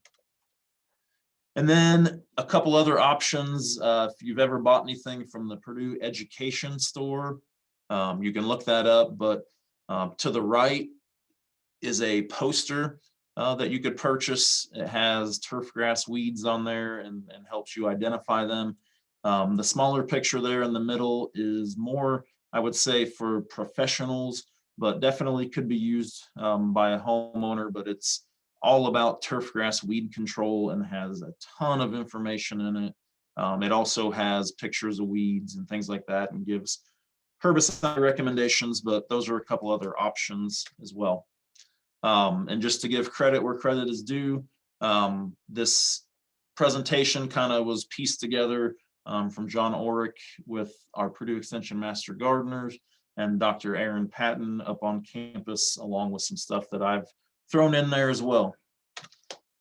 And then a couple other options. If you've ever bought anything from the Purdue Education store, you can look that up. But to the right is a poster that you could purchase. It has turf grass weeds on there and helps you identify them. The smaller picture there in the middle is more, I would say, for professionals, but definitely could be used by a homeowner. But it's all about turf grass weed control and has a ton of information in it. It also has pictures of weeds and things like that, and gives herbicide recommendations, but those are a couple other options as well. And just to give credit where credit is due, this presentation kind of was pieced together from John Orrick with our Purdue Extension Master Gardeners and Dr. Aaron Patton up on campus, along with some stuff that I've thrown in there as well.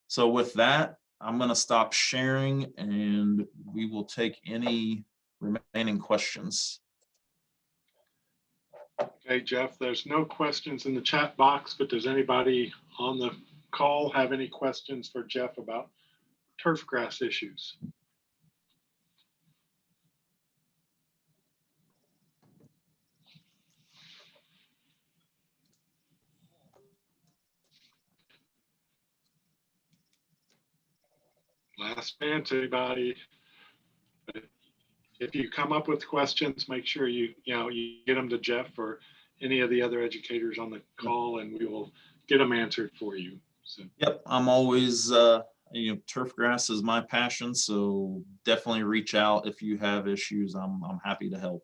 So with that, I'm going to stop sharing and we will take any remaining questions. Okay, Jeff, there's no questions in the chat box, but does anybody on the call have any questions for Jeff about turf grass issues? Last chance, anybody. If you come up with questions, make sure you get them to Jeff or any of the other educators on the call, and we will get them answered for you. So. Yep, I'm always, turf grass is my passion, so definitely reach out if you have issues. I'm happy to help.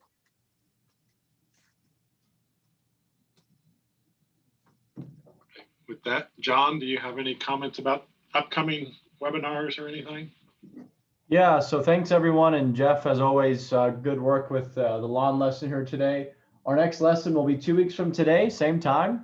With that, John, do you have any comments about upcoming webinars or anything? Yeah, so thanks everyone, and Jeff, as always, good work with the lawn lesson here today. Our next lesson will be 2 weeks from today, same time.